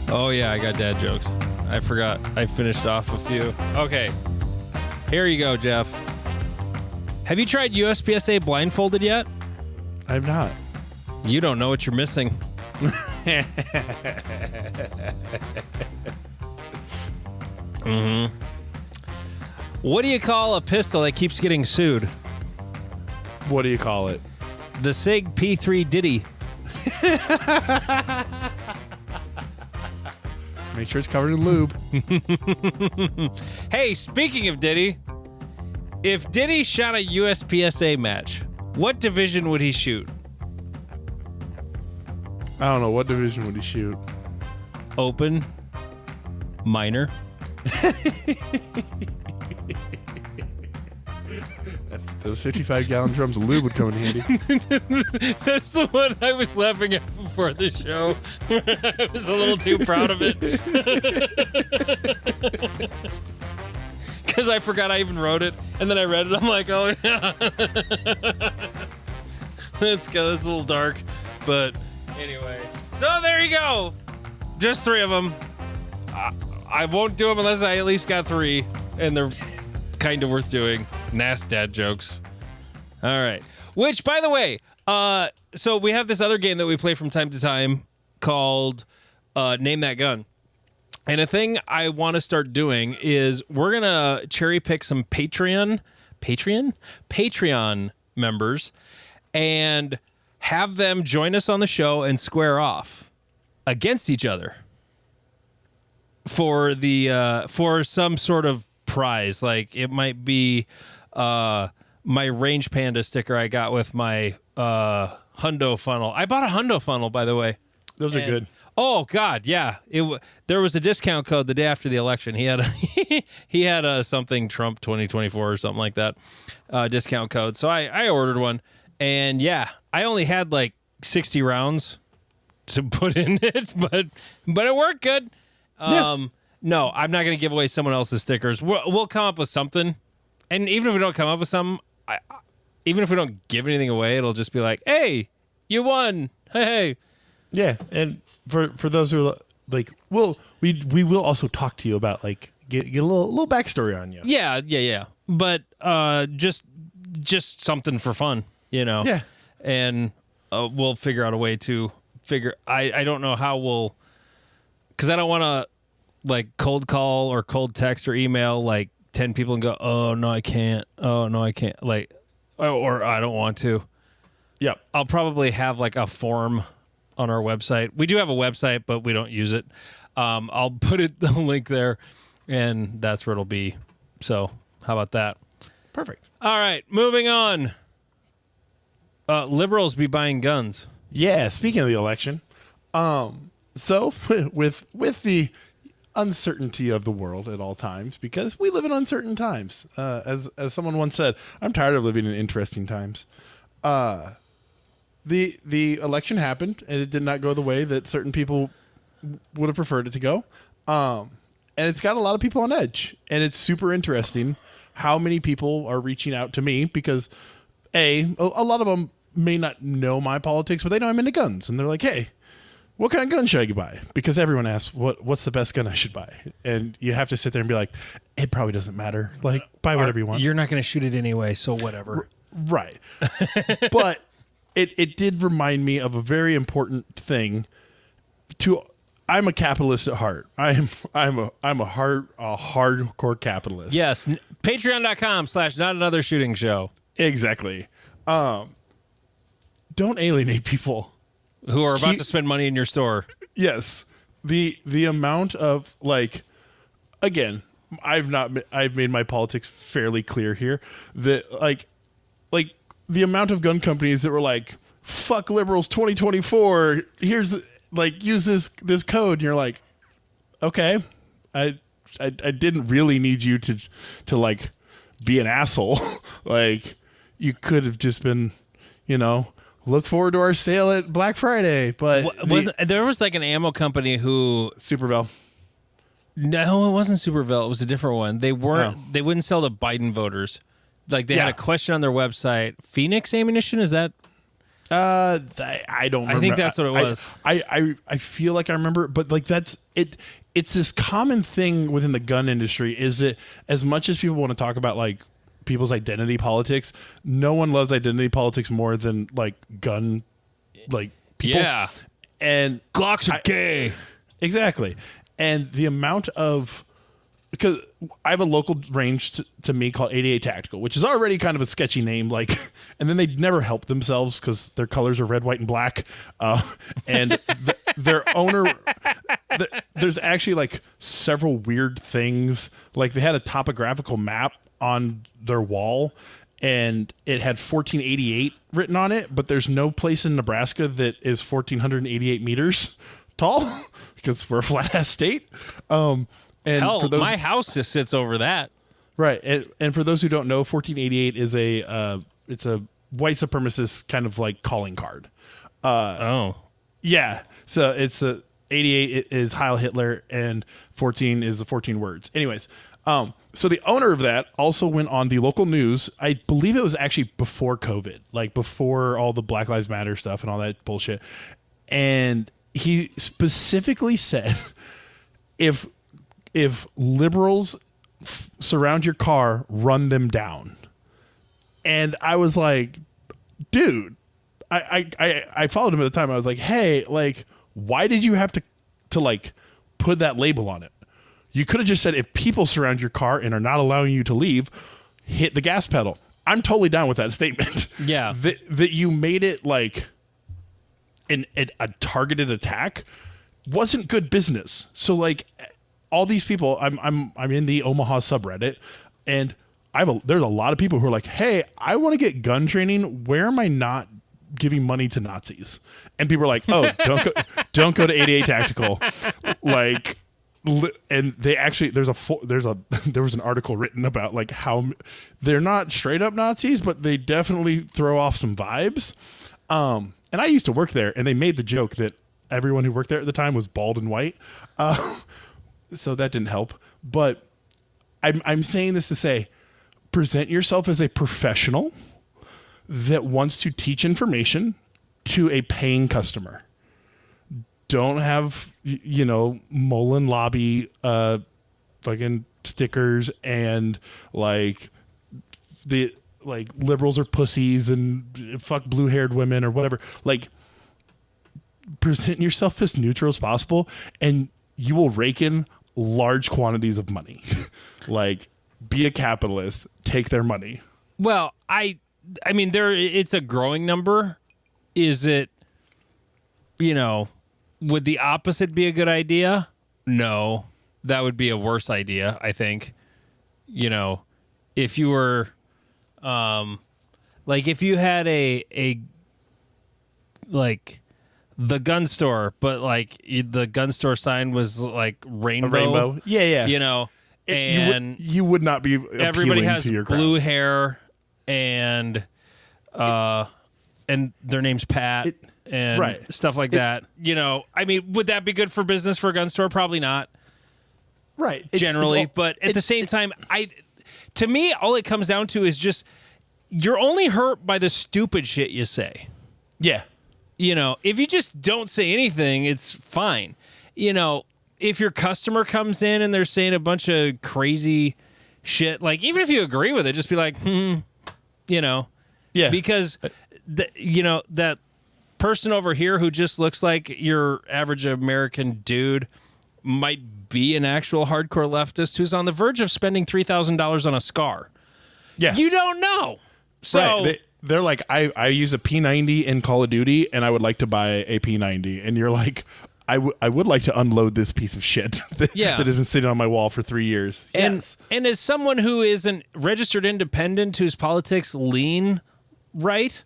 Oh yeah, I got dad jokes. I forgot. I finished off a few. Okay, here you go, Jeff. Have you tried USPSA blindfolded yet? I have not. You don't know what you're missing. What do you call a pistol that keeps getting sued? What do you call it? The SIG P3 Diddy. Make sure it's covered in lube. Hey, speaking of Diddy, if Diddy shot a USPSA match, what division would he shoot? I don't know. What division would he shoot? Open? Minor? Those 55-gallon drums of lube would come in handy. That's the one I was laughing at before the show. I was a little too proud of it. Because I forgot I even wrote it. And then I read it. I'm like, oh, yeah. Let's go. It's a little dark. But anyway. So there you go. Just 3 of them. I won't do them unless I at least got 3. And they're kind of worth doing. NASS Dad Jokes. All right. Which, by the way, so we have this other game that we play from time to time called Name That Gun. And a thing I want to start doing is we're going to cherry pick some Patreon members and have them join us on the show and square off against each other for the for some sort of prize. Like it might be my Range Panda sticker I got with my Hundo funnel. I bought a Hundo funnel, by the way. Those are good. Oh God, yeah. There was a discount code the day after the election. He had he had a something Trump 2024 or something like that discount code. So I ordered one, and yeah, I only had like 60 rounds to put in it, but it worked good. No, I'm not going to give away someone else's stickers. We'll come up with something, and even if we don't come up with something, even if we don't give anything away, it'll just be like, hey, you won. Hey. Yeah, and for those who like, we will also talk to you about like get a little backstory on you. Yeah. But just something for fun, you know. Yeah. And we'll figure out a way to figure. I don't know how we'll, because I don't want to like cold call or cold text or email like 10 people and go, oh no I can't, like, or I don't want to. Yeah, I'll probably have like a form on our website. We do have a website, but we don't use it. I'll put the link there, and that's where it'll be. So how about that? Perfect. All right, moving on. Liberals be buying guns. Yeah, speaking of the election, so with the uncertainty of the world at all times, because we live in uncertain times. As someone once said, I'm tired of living in interesting times. The election happened, and it did not go the way that certain people would have preferred it to go. And it's got a lot of people on edge, and it's super interesting how many people are reaching out to me because a lot of them may not know my politics, but they know I'm into guns, and they're like, hey, what kind of gun should I buy? Because everyone asks, what's the best gun I should buy? And you have to sit there and be like, it probably doesn't matter. Like, buy whatever you want. You're not going to shoot it anyway, so whatever. Right. But it did remind me of a very important thing. I'm a capitalist at heart. I'm a hardcore capitalist. Yes. Patreon.com/notanothershootingshow. Exactly. Don't alienate people Who are about to spend money in your store. Yes. The amount of, like, again, I've made my politics fairly clear here that like the amount of gun companies that were like, fuck liberals 2024, here's like, use this code, and you're like, okay, I didn't really need you to like be an asshole. Like, you could have just been, look forward to our sale at Black Friday. But there was like an ammo company who Supervel. No, it wasn't Supervel. It was a different one. They weren't. They wouldn't sell to Biden voters. Like, they had a question on their website. Phoenix Ammunition, is that? I don't remember. I think that's what it was. I feel like I remember, but like that's it. It's this common thing within the gun industry. Is that as much as people want to talk about like people's identity politics, no one loves identity politics more than like gun like people. Yeah, and Glocks are gay. Exactly, and the amount of, because I have a local range to me called 88 Tactical, which is already kind of a sketchy name, like, and then they never help themselves because their colors are red, white, and black, and their owner, there's actually like several weird things. Like, they had a topographical map on their wall, and it had 1488 written on it, but there's no place in Nebraska that is 1488 meters tall because we're a flat ass state. And hell, for those, my house just sits over that. Right, and for those who don't know, 1488 is it's a white supremacist kind of like calling card. Yeah. So it's 88 is Heil Hitler, and 14 is the 14 words. Anyways, so the owner of that also went on the local news. I believe it was actually before COVID, like before all the Black Lives Matter stuff and all that bullshit. And he specifically said, if liberals surround your car, run them down. And I was like, dude, I followed him at the time. I was like, hey, like, why did you have to like put that label on it? You could have just said, if people surround your car and are not allowing you to leave, hit the gas pedal. I'm totally down with that statement. Yeah. That you made it like a targeted attack wasn't good business. So like, all these people, I'm in the Omaha subreddit, and there's a lot of people who are like, hey, I want to get gun training. Where am I not giving money to Nazis? And people are like, oh, don't go to 88 Tactical. Like, and they actually, there was an article written about like how they're not straight up Nazis, but they definitely throw off some vibes. And I used to work there, and they made the joke that everyone who worked there at the time was bald and white. So that didn't help. But I'm saying this to say, present yourself as a professional that wants to teach information to a paying customer. Don't have, Mullen lobby fucking stickers and like the like liberals are pussies and fuck blue-haired women or whatever. Like, present yourself as neutral as possible, and you will rake in large quantities of money. Like, be a capitalist, take their money. Well, I mean, it's a growing number. Is it, would the opposite be a good idea? No, that would be a worse idea, I think. If you were, like, if you had a like the gun store, but like the gun store sign was like rainbow. A rainbow. Yeah. And you would not be everybody has to your blue crowd. hair and and their name's Pat and right. stuff like that. You know, I mean, would that be good for business for a gun store? Probably not. Right. Generally, but at the same time, to me, all it comes down to is just you're only hurt by the stupid shit you say. Yeah. You know, if you just don't say anything, it's fine. You know, if your customer comes in and they're saying a bunch of crazy shit, like even if you agree with it, just be like, you know, Yeah. because you know that person over here who just looks like your average American dude might be an actual hardcore leftist who's on the verge of spending $3,000 on a scar. Yeah. You don't know. So right. They're like, I use a P90 in Call of Duty, and I would like to buy a P90. And you're like, I would like to unload this piece of shit that has been sitting on my wall for 3 years. And as someone who is an registered independent whose politics lean right,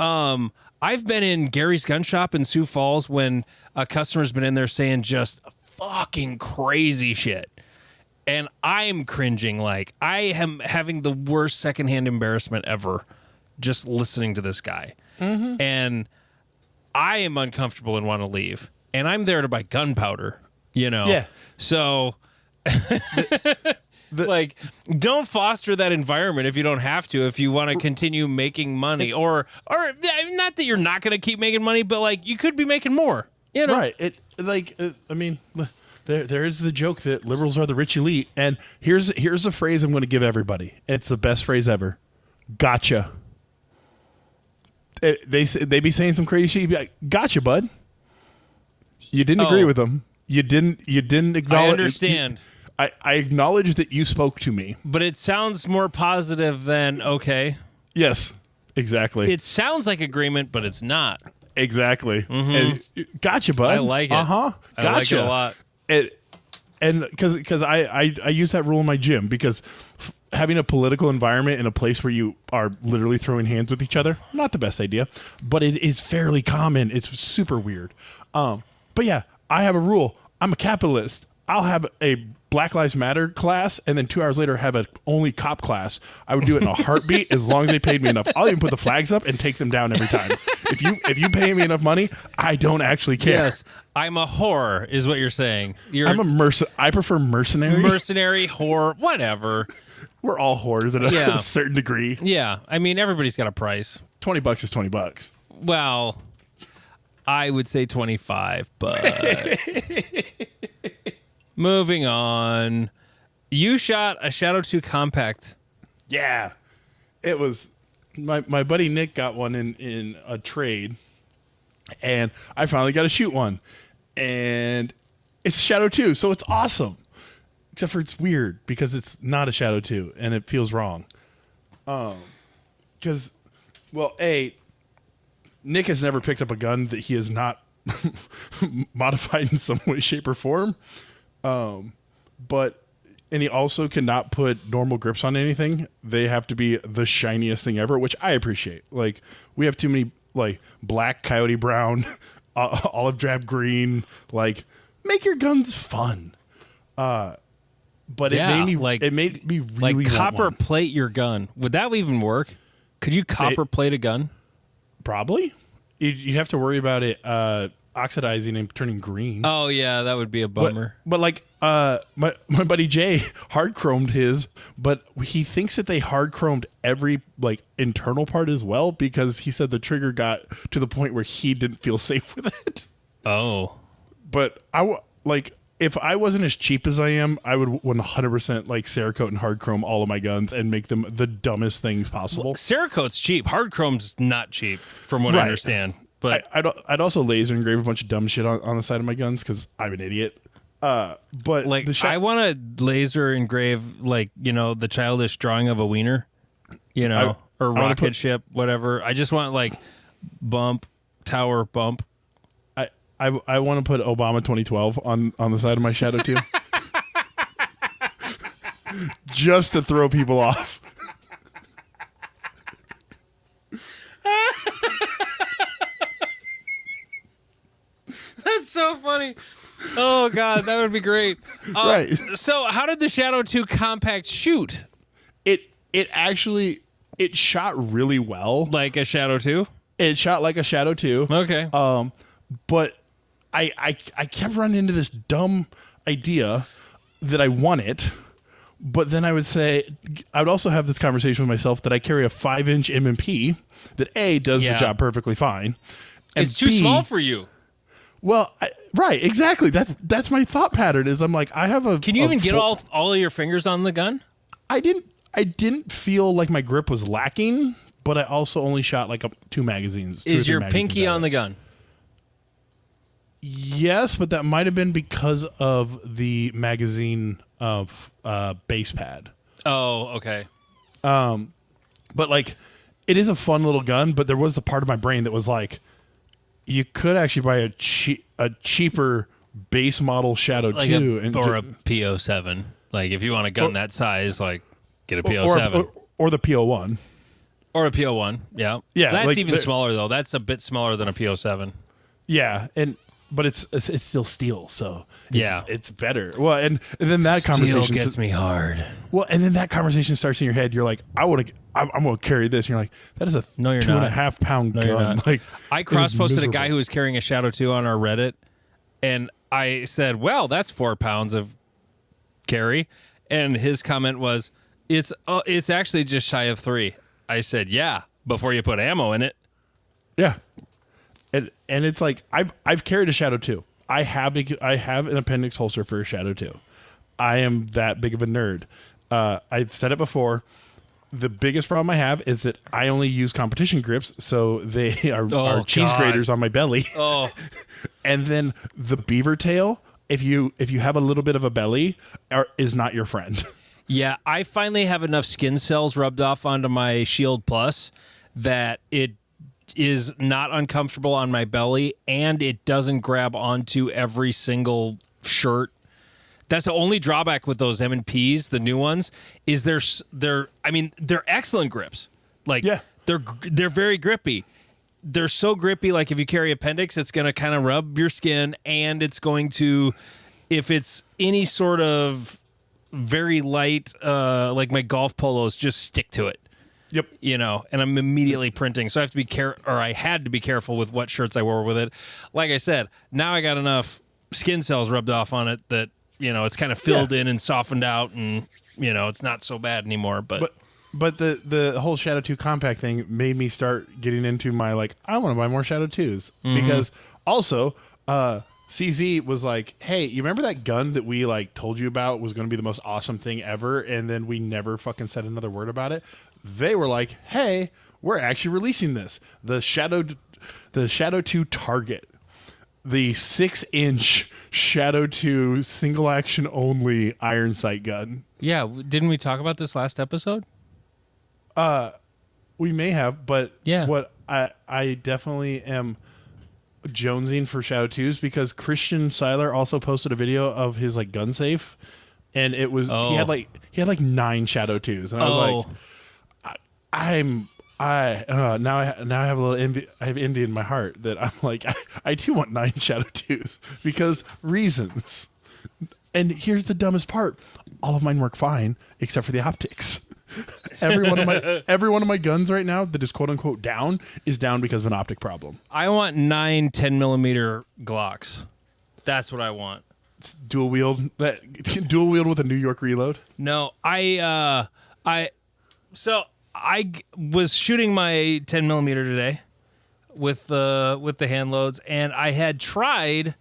I've been in Gary's gun shop in Sioux Falls when a customer's been in there saying just fucking crazy shit. And I'm cringing, like I am having the worst secondhand embarrassment ever just listening to this guy. Mm-hmm. And I am uncomfortable and want to leave. And I'm there to buy gunpowder, you know? Yeah. So, like, don't foster that environment if you don't have to, if you want to continue making money. Or not that you're not going to keep making money, but, like, you could be making more, you know? Right. I mean, there is the joke that liberals are the rich elite. And here's a phrase I'm going to give everybody. It's the best phrase ever. Gotcha. They be saying some crazy shit. You'd be like, gotcha, bud. You didn't agree with them. You didn't acknowledge. I understand. I acknowledge that you spoke to me. But it sounds more positive than okay. Yes, exactly. It sounds like agreement, but it's not. Exactly. Mm-hmm. And, gotcha, bud. I like it. Uh-huh. Gotcha. I like it a lot. And because I use that rule in my gym because having a political environment in a place where you are literally throwing hands with each other, not the best idea, but it is fairly common. It's super weird. But yeah, I have a rule. I'm a capitalist. I'll have a Black Lives Matter class and then 2 hours later have a only cop class. I would do it in a heartbeat as long as they paid me enough. I'll even put the flags up and take them down every time. If you pay me enough money, I don't actually care. Yes, I'm a whore is what you're saying. I prefer mercenary. Mercenary, whore, whatever. We're all whores at a certain degree. Yeah, I mean everybody's got a price. $20 is $20. Well, I would say 25, but moving on. You shot a Shadow 2 compact. Yeah. It was my buddy Nick got one in a trade, and I finally got to shoot one. And it's a Shadow 2, so it's awesome. Except for it's weird because it's not a Shadow 2 and it feels wrong. Because Nick has never picked up a gun that he has not modified in some way, shape, or form. And he also cannot put normal grips on anything. They have to be the shiniest thing ever, which I appreciate. Like, we have too many, like, black, coyote brown, olive drab green. Like, make your guns fun. But it made me really like copper want one. plate your gun. Would that even work? Could you copper plate a gun? Probably. You'd have to worry about it oxidizing and turning green. Oh yeah, that would be a bummer. But like my buddy Jay hard chromed his, but he thinks that they hard chromed every like internal part as well because he said the trigger got to the point where he didn't feel safe with it. Oh. But if I wasn't as cheap as I am, I would 100% like Cerakote and hard chrome all of my guns and make them the dumbest things possible. Well, Cerakote's cheap. Hard chrome's not cheap, from what I understand. But I'd also laser engrave a bunch of dumb shit on the side of my guns because I'm an idiot. But like, I want to laser engrave the childish drawing of a wiener, or rocket ship, whatever. I just want like bump, tower, bump. I want to put Obama 2012 on the side of my Shadow 2. Just to throw people off. That's so funny. Oh, God, that would be great. Right. So how did the Shadow 2 compact shoot? It shot really well. Like a Shadow 2? It shot like a Shadow 2. Okay. But I kept running into this dumb idea that I want it. But then I would also have this conversation with myself that I carry a 5-inch M&P that A, does the job perfectly fine. And it's too small for you. Well, right, exactly. That's my thought pattern. Is I'm like, I have a. Can you even get all of your fingers on the gun? I didn't feel like my grip was lacking, but I also only shot like 2 magazines. Is your pinky on the gun? Yes, but that might have been because of the magazine of base pad. Oh, okay. But like, it is a fun little gun. But there was a part of my brain that was like, you could actually buy a cheaper base model Shadow 2 or a PO7. Like if you want a gun that size, like get a PO7 or the PO1 or a PO1. Yeah, yeah. That's like, even smaller though. That's a bit smaller than a PO7. Yeah, but it's still steel, so it's better. Well, and then that steel conversation gets me hard. Well, and then that conversation starts in your head. You're like, I'm going to carry this. And you're like, that is a 2.5 pound gun. You're not. Like, I cross-posted a guy who was carrying a Shadow 2 on our Reddit, and I said, well, that's 4 pounds of carry. And his comment was, it's actually just shy of 3. I said, yeah, before you put ammo in it. Yeah. And it's like, I've carried a Shadow 2. I have an appendix holster for a Shadow 2. I am that big of a nerd. I've said it before. The biggest problem I have is that I only use competition grips, so they are cheese graters on my belly. Oh, and then the beaver tail, if you have a little bit of a belly, is not your friend. Yeah, I finally have enough skin cells rubbed off onto my Shield Plus that it is not uncomfortable on my belly, and it doesn't grab onto every single shirt. That's the only drawback with those M&Ps, the new ones, is they're excellent grips. Like they're very grippy. They're so grippy, like if you carry appendix, it's going to kind of rub your skin, and it's going to, if it's any sort of very light, like my golf polos, just stick to it. Yep. And I'm immediately printing. So I have to be I had to be careful with what shirts I wore with it. Like I said, now I got enough skin cells rubbed off on it that, it's kind of filled in and softened out, and, it's not so bad anymore. But the whole Shadow 2 compact thing made me start getting into my, like, I want to buy more Shadow 2s. Because also, CZ was like, hey, you remember that gun that we, like, told you about was going to be the most awesome thing ever, and then we never fucking said another word about it? They were like, hey, we're actually releasing this. The Shadow 2 Target. The 6-inch Shadow 2 single action only iron sight gun. Yeah, didn't we talk about this last episode? We may have, but yeah. What I definitely am jonesing for Shadow 2s because Christian Seiler also posted a video of his like gun safe, and it was he had like 9 Shadow 2s, and I was like, now I have a little envy. I have envy in my heart that I'm like, I too want 9 Shadow 2s because reasons. And here's the dumbest part: all of mine work fine except for the optics. every one of my guns right now that is quote unquote down is down because of an optic problem. I want 9 10mm Glocks. That's what I want. It's dual wield with a New York reload. No, I was shooting my 10mm today with the hand loads, and I had tried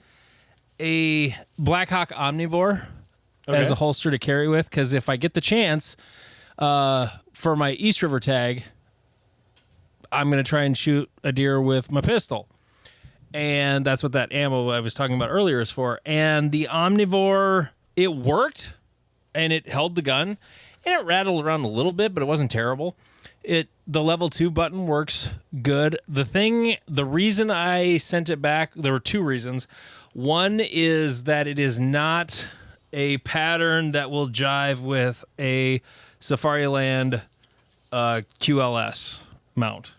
a Blackhawk Omnivore as a holster to carry with, because if I get the chance for my East River tag, I'm going to try and shoot a deer with my pistol. And that's what that ammo I was talking about earlier is for. And the Omnivore, it worked, and it held the gun, and it rattled around a little bit, but it wasn't terrible. The level 2 button works good. The reason I sent it back, there were 2 reasons. One is that it is not a pattern that will jive with a Safariland QLS mount.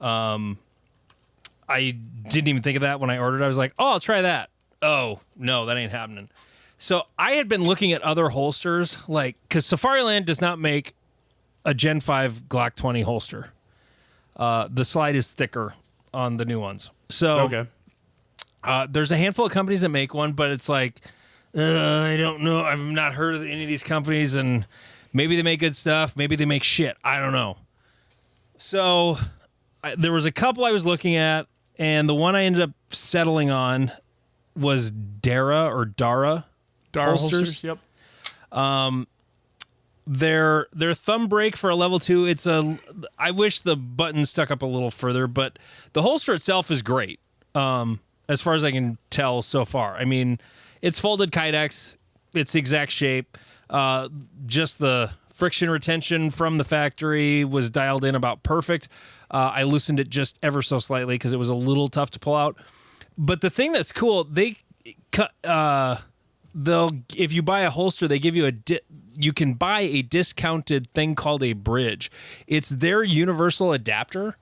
I didn't even think of that when I ordered. I was like, oh, I'll try that. Oh, no, that ain't happening. So I had been looking at other holsters, because Safariland does not make a Gen 5 Glock 20 holster. The slide is thicker on the new ones. So Okay. there's a handful of companies that make one, but it's like, I don't know. I've not heard of any of these companies, and maybe they make good stuff. Maybe they make shit. I don't know. So there was a couple I was looking at, and the one I ended up settling on was Dara holsters. Yep. Their thumb brake for a level 2. I wish the button stuck up a little further, but the holster itself is great. As far as I can tell so far. I mean, it's folded Kydex. It's the exact shape. Just the friction retention from the factory was dialed in about perfect. I loosened it just ever so slightly because it was a little tough to pull out. But the thing that's cool, if you buy a holster, they give you you can buy a discounted thing called a bridge. It's their universal adapter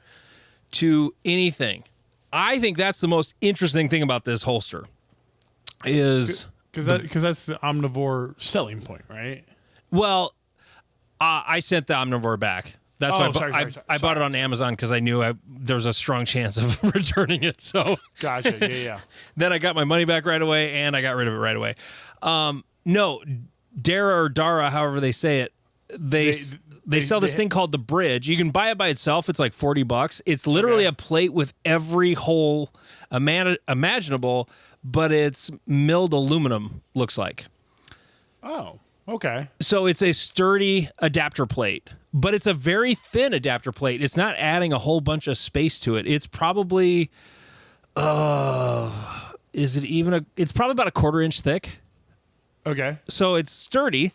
to anything. I think that's the most interesting thing about this holster is because that's the omnivore selling point, right? Well, I sent the omnivore back. That's why I bought it on Amazon because I knew there was a strong chance of returning it. So gotcha. Yeah. Then I got my money back right away, and I got rid of it right away. No, Dara, however they say it, they sell this thing called the bridge. You can buy it by itself. It's like $40. It's literally a plate with every hole imaginable, but it's milled aluminum, looks like. Oh, okay. So it's a sturdy adapter plate, but it's a very thin adapter plate. It's not adding a whole bunch of space to it. It's probably, it's probably about a 1/4 inch thick. Okay. So it's sturdy,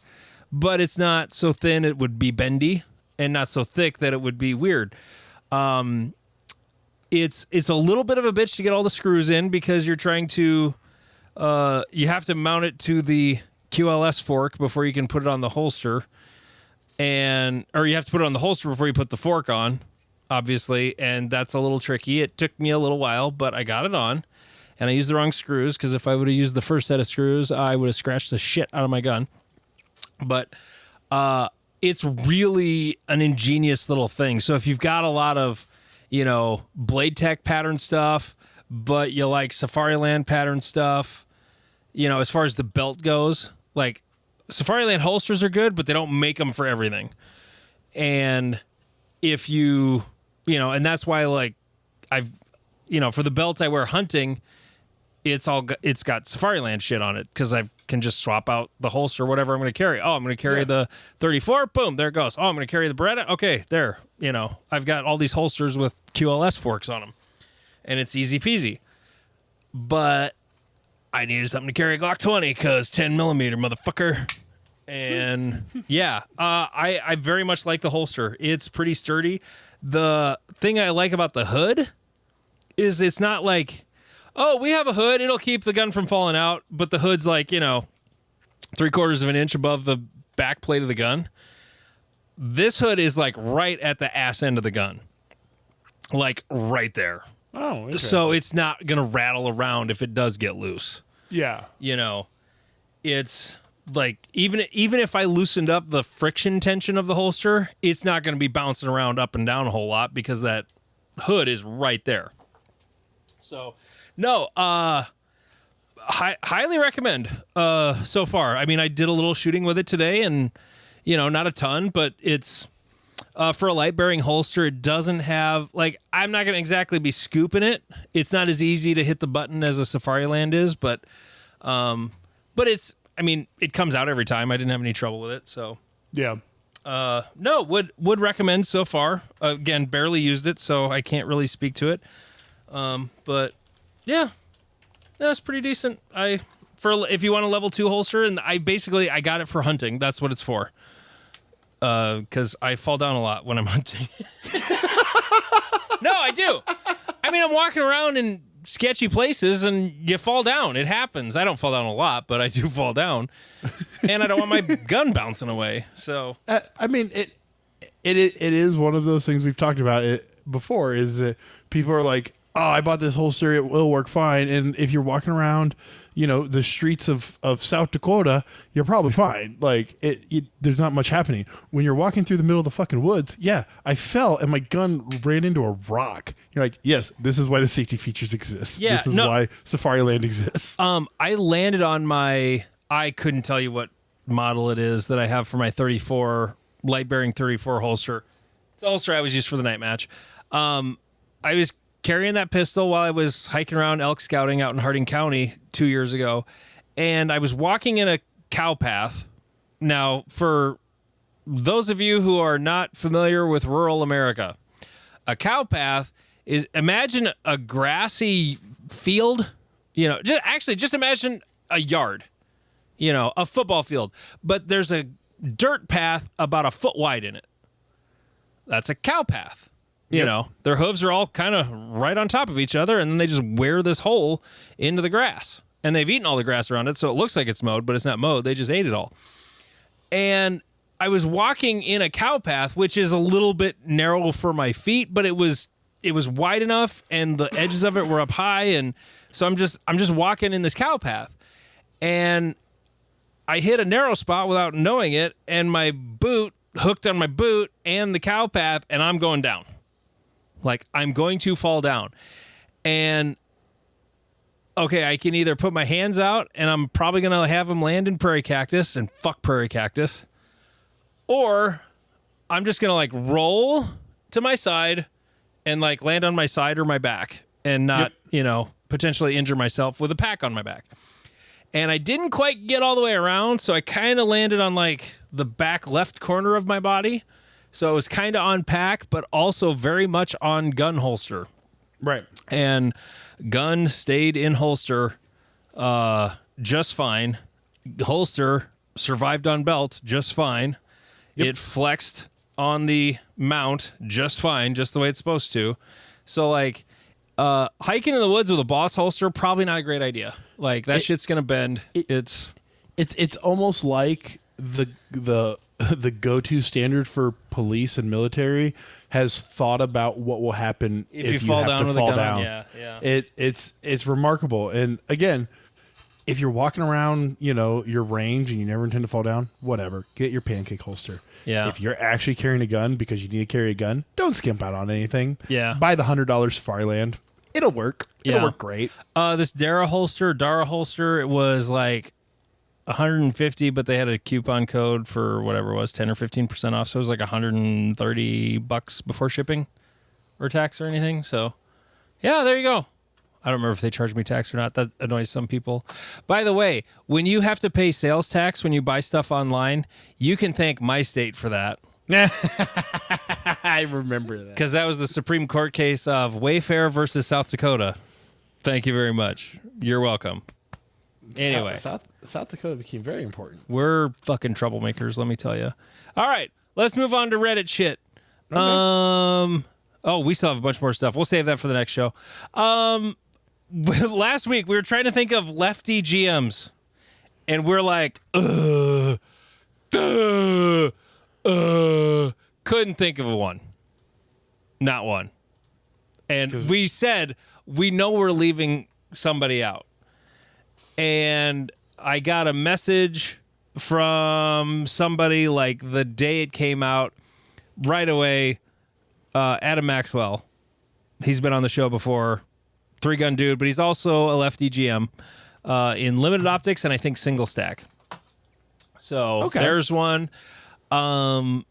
but it's not so thin it would be bendy, and not so thick that it would be weird. It's a little bit of a bitch to get all the screws in because you're trying to, you have to mount it to the QLS fork before you can put it on the holster, or you have to put it on the holster before you put the fork on, obviously, and that's a little tricky. It took me a little while, but I got it on. And I used the wrong screws because if I would have used the first set of screws, I would have scratched the shit out of my gun. But it's really an ingenious little thing. So if you've got a lot of, Blade Tech pattern stuff, but you like Safariland pattern stuff, as far as the belt goes, like Safariland holsters are good, but they don't make them for everything. And if you, and that's why like for the belt I wear hunting, it's got Safariland shit on it because I can just swap out the holster, whatever I'm going to carry. Oh, I'm going to carry the 34. Boom, there it goes. Oh, I'm going to carry the Beretta. Okay, there. I've got all these holsters with QLS forks on them, and it's easy peasy. But I needed something to carry a Glock 20 because 10 millimeter, motherfucker. And yeah, I very much like the holster. It's pretty sturdy. The thing I like about the hood is it's not like, oh, we have a hood, it'll keep the gun from falling out, but the hood's like, 3/4 of an inch above the back plate of the gun. This hood is like right at the ass end of the gun. Like right there. Oh, so it's not going to rattle around if it does get loose. Yeah. It's like even if I loosened up the friction tension of the holster, it's not going to be bouncing around up and down a whole lot because that hood is right there. So, no, highly recommend so far. I mean, I did a little shooting with it today and, not a ton, but it's for a light bearing holster. It doesn't have I'm not going to exactly be scooping it. It's not as easy to hit the button as a Safariland is, but it's, it comes out every time. I didn't have any trouble with it. So yeah. No, would recommend so far. Again, barely used it, so I can't really speak to it. But yeah, that's pretty decent. If you want a level 2 holster, and I got it for hunting. That's what it's for. Because I fall down a lot when I'm hunting. No, I do. I'm walking around in sketchy places and you fall down. It happens. I don't fall down a lot, but I do fall down. And I don't want my gun bouncing away. So it is one of those things we've talked about it before, is that people are like, I bought this holster, it will work fine. And if you're walking around, the streets of South Dakota, you're probably fine. Like there's not much happening. When you're walking through the middle of the fucking woods, yeah, I fell and my gun ran into a rock. You're like, yes, this is why the safety features exist. Yeah, this is why Safariland exists. I landed on I couldn't tell you what model it is that I have for my 34 light bearing 34 holster. It's the holster I always use for the night match. I was carrying that pistol while I was hiking around elk scouting out in Harding County 2 years ago, and I was walking in a cow path. Now, for those of you who are not familiar with rural America, a cow path is, imagine a grassy field, just imagine a yard, a football field, but there's a dirt path about a foot wide in it. That's a cow path. Their hooves are all kind of right on top of each other, and then they just wear this hole into the grass. And they've eaten all the grass around it, so it looks like it's mowed, but it's not mowed. They just ate it all. And I was walking in a cow path, which is a little bit narrow for my feet, but it was wide enough, and the edges of it were up high, and so I'm just walking in this cow path. And I hit a narrow spot without knowing it, and my boot hooked on my boot and the cow path, and I'm going down. Like, I'm going to fall down. And, okay, I can either put my hands out, and I'm probably going to have them land in prairie cactus, and fuck prairie cactus. Or I'm just going to, roll to my side and, land on my side or my back and not, potentially injure myself with a pack on my back. And I didn't quite get all the way around, so I kind of landed on, the back left corner of my body. So it was kind of on pack, but also very much on gun holster. Right. And gun stayed in holster just fine. Holster survived on belt just fine. Yep. It flexed on the mount just fine, just the way it's supposed to. So, hiking in the woods with a Boss holster, probably not a great idea. Shit's going to bend. It's almost like the go-to standard for police and military has thought about what will happen if you fall down with a gun. Yeah. It's remarkable. And again, if you're walking around, your range and you never intend to fall down, whatever, get your pancake holster. Yeah. If you're actually carrying a gun because you need to carry a gun, don't skimp out on anything. Yeah. Buy the $100 Safariland. It'll work. It'll work great. This Dara holster, it was $150, but they had a coupon code for whatever it was, 10 or 15% off. So it was $130 before shipping or tax or anything. So, yeah, there you go. I don't remember if they charged me tax or not. That annoys some people. By the way, when you have to pay sales tax when you buy stuff online, you can thank my state for that. I remember that. Because that was the Supreme Court case of Wayfair versus South Dakota. Thank you very much. You're welcome. Anyway. South Dakota became very important. We're fucking troublemakers, let me tell you. All right, let's move on to Reddit shit. Okay. We still have a bunch more stuff. We'll save that for the next show. Last week, we were trying to think of lefty GMs, and we're like, couldn't think of one. Not one. And we said, we know we're leaving somebody out. And I got a message from somebody the day it came out, right away, Adam Maxwell. He's been on the show before, 3-gun dude, but he's also a lefty GM in limited optics and I think single stack. So There's one. Another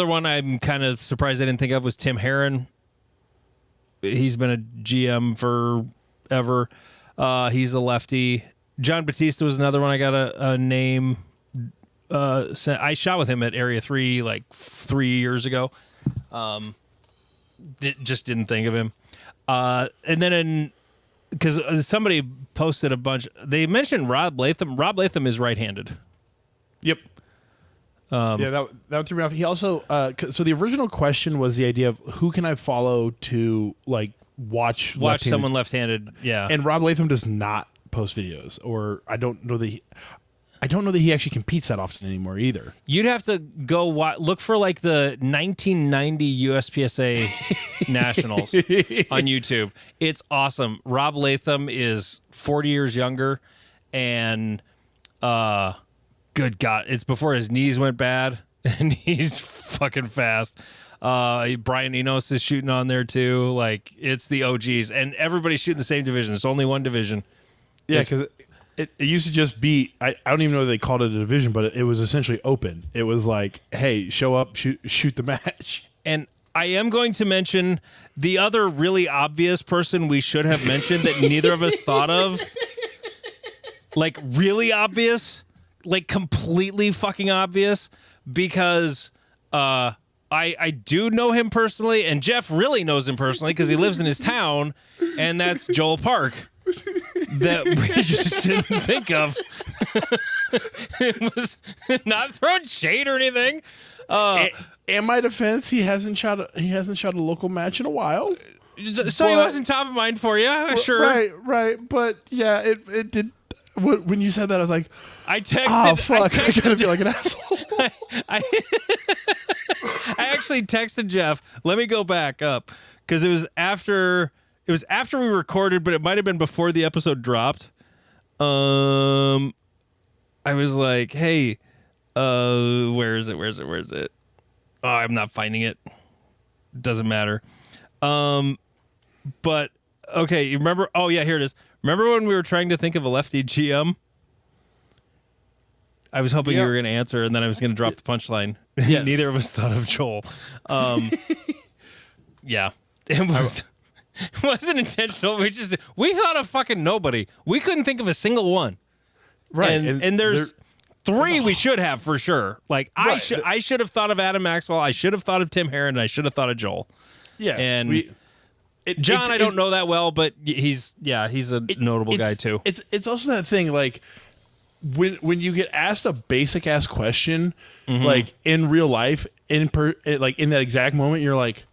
one I'm kind of surprised I didn't think of was Tim Herron. He's been a GM forever. He's a lefty. John Batista was another one I got a name. I shot with him at Area 3 3 years ago. Just didn't think of him. And then because somebody posted a bunch, they mentioned Rob Latham. Rob Latham is right-handed. Yep. That threw me off. He also so the original question was the idea of who can I follow to watch someone left-handed. Yeah. And Rob Latham does not post videos, or I don't know that I don't know that he actually competes that often anymore either. You'd have to go look for like the 1990 USPSA Nationals on YouTube. It's awesome. Rob Latham is 40 years younger, and good God, it's before his knees went bad, and he's fucking fast. Brian Enos is shooting on there too. Like, it's the OGs, and everybody's shooting the same division. It's only one division. Yeah, because it used to just be, I don't even know if they called it a division, but it was essentially open. It was like, hey, show up, shoot the match. And I am going to mention the other really obvious person we should have mentioned that neither of us thought of. Like, really obvious, like completely fucking obvious, because I do know him personally, and Jeff really knows him personally because he lives in his town, and that's Joel Park. That we just didn't think of. It was not throwing shade or anything. In my defense, he hasn't shot a local match in a while. So he wasn't top of mind for you, sure. Right. But yeah, it did. When you said that, I was like, I texted. Oh fuck! I gotta feel like an asshole. I actually texted Jeff. Let me go back up because it was after we recorded, but it might have been before the episode dropped. I was like, hey, where is it? Oh, I'm not finding it. Doesn't matter. But okay, you remember? Oh yeah, here it is. Remember when we were trying to think of a lefty GM? I was hoping you were going to answer, and then I was going to drop the punchline. Yes. Neither of us thought of Joel. Yeah, it wasn't intentional. We thought of fucking nobody. We couldn't think of a single one. Right, and there's three we should have for sure. Like I should have thought of Adam Maxwell. I should have thought of Tim Herron. And I should have thought of Joel. Yeah, and John, I don't know that well, but he's a notable guy too. It's also that thing, like when you get asked a basic ass question, like in real life, like in that exact moment, you're like,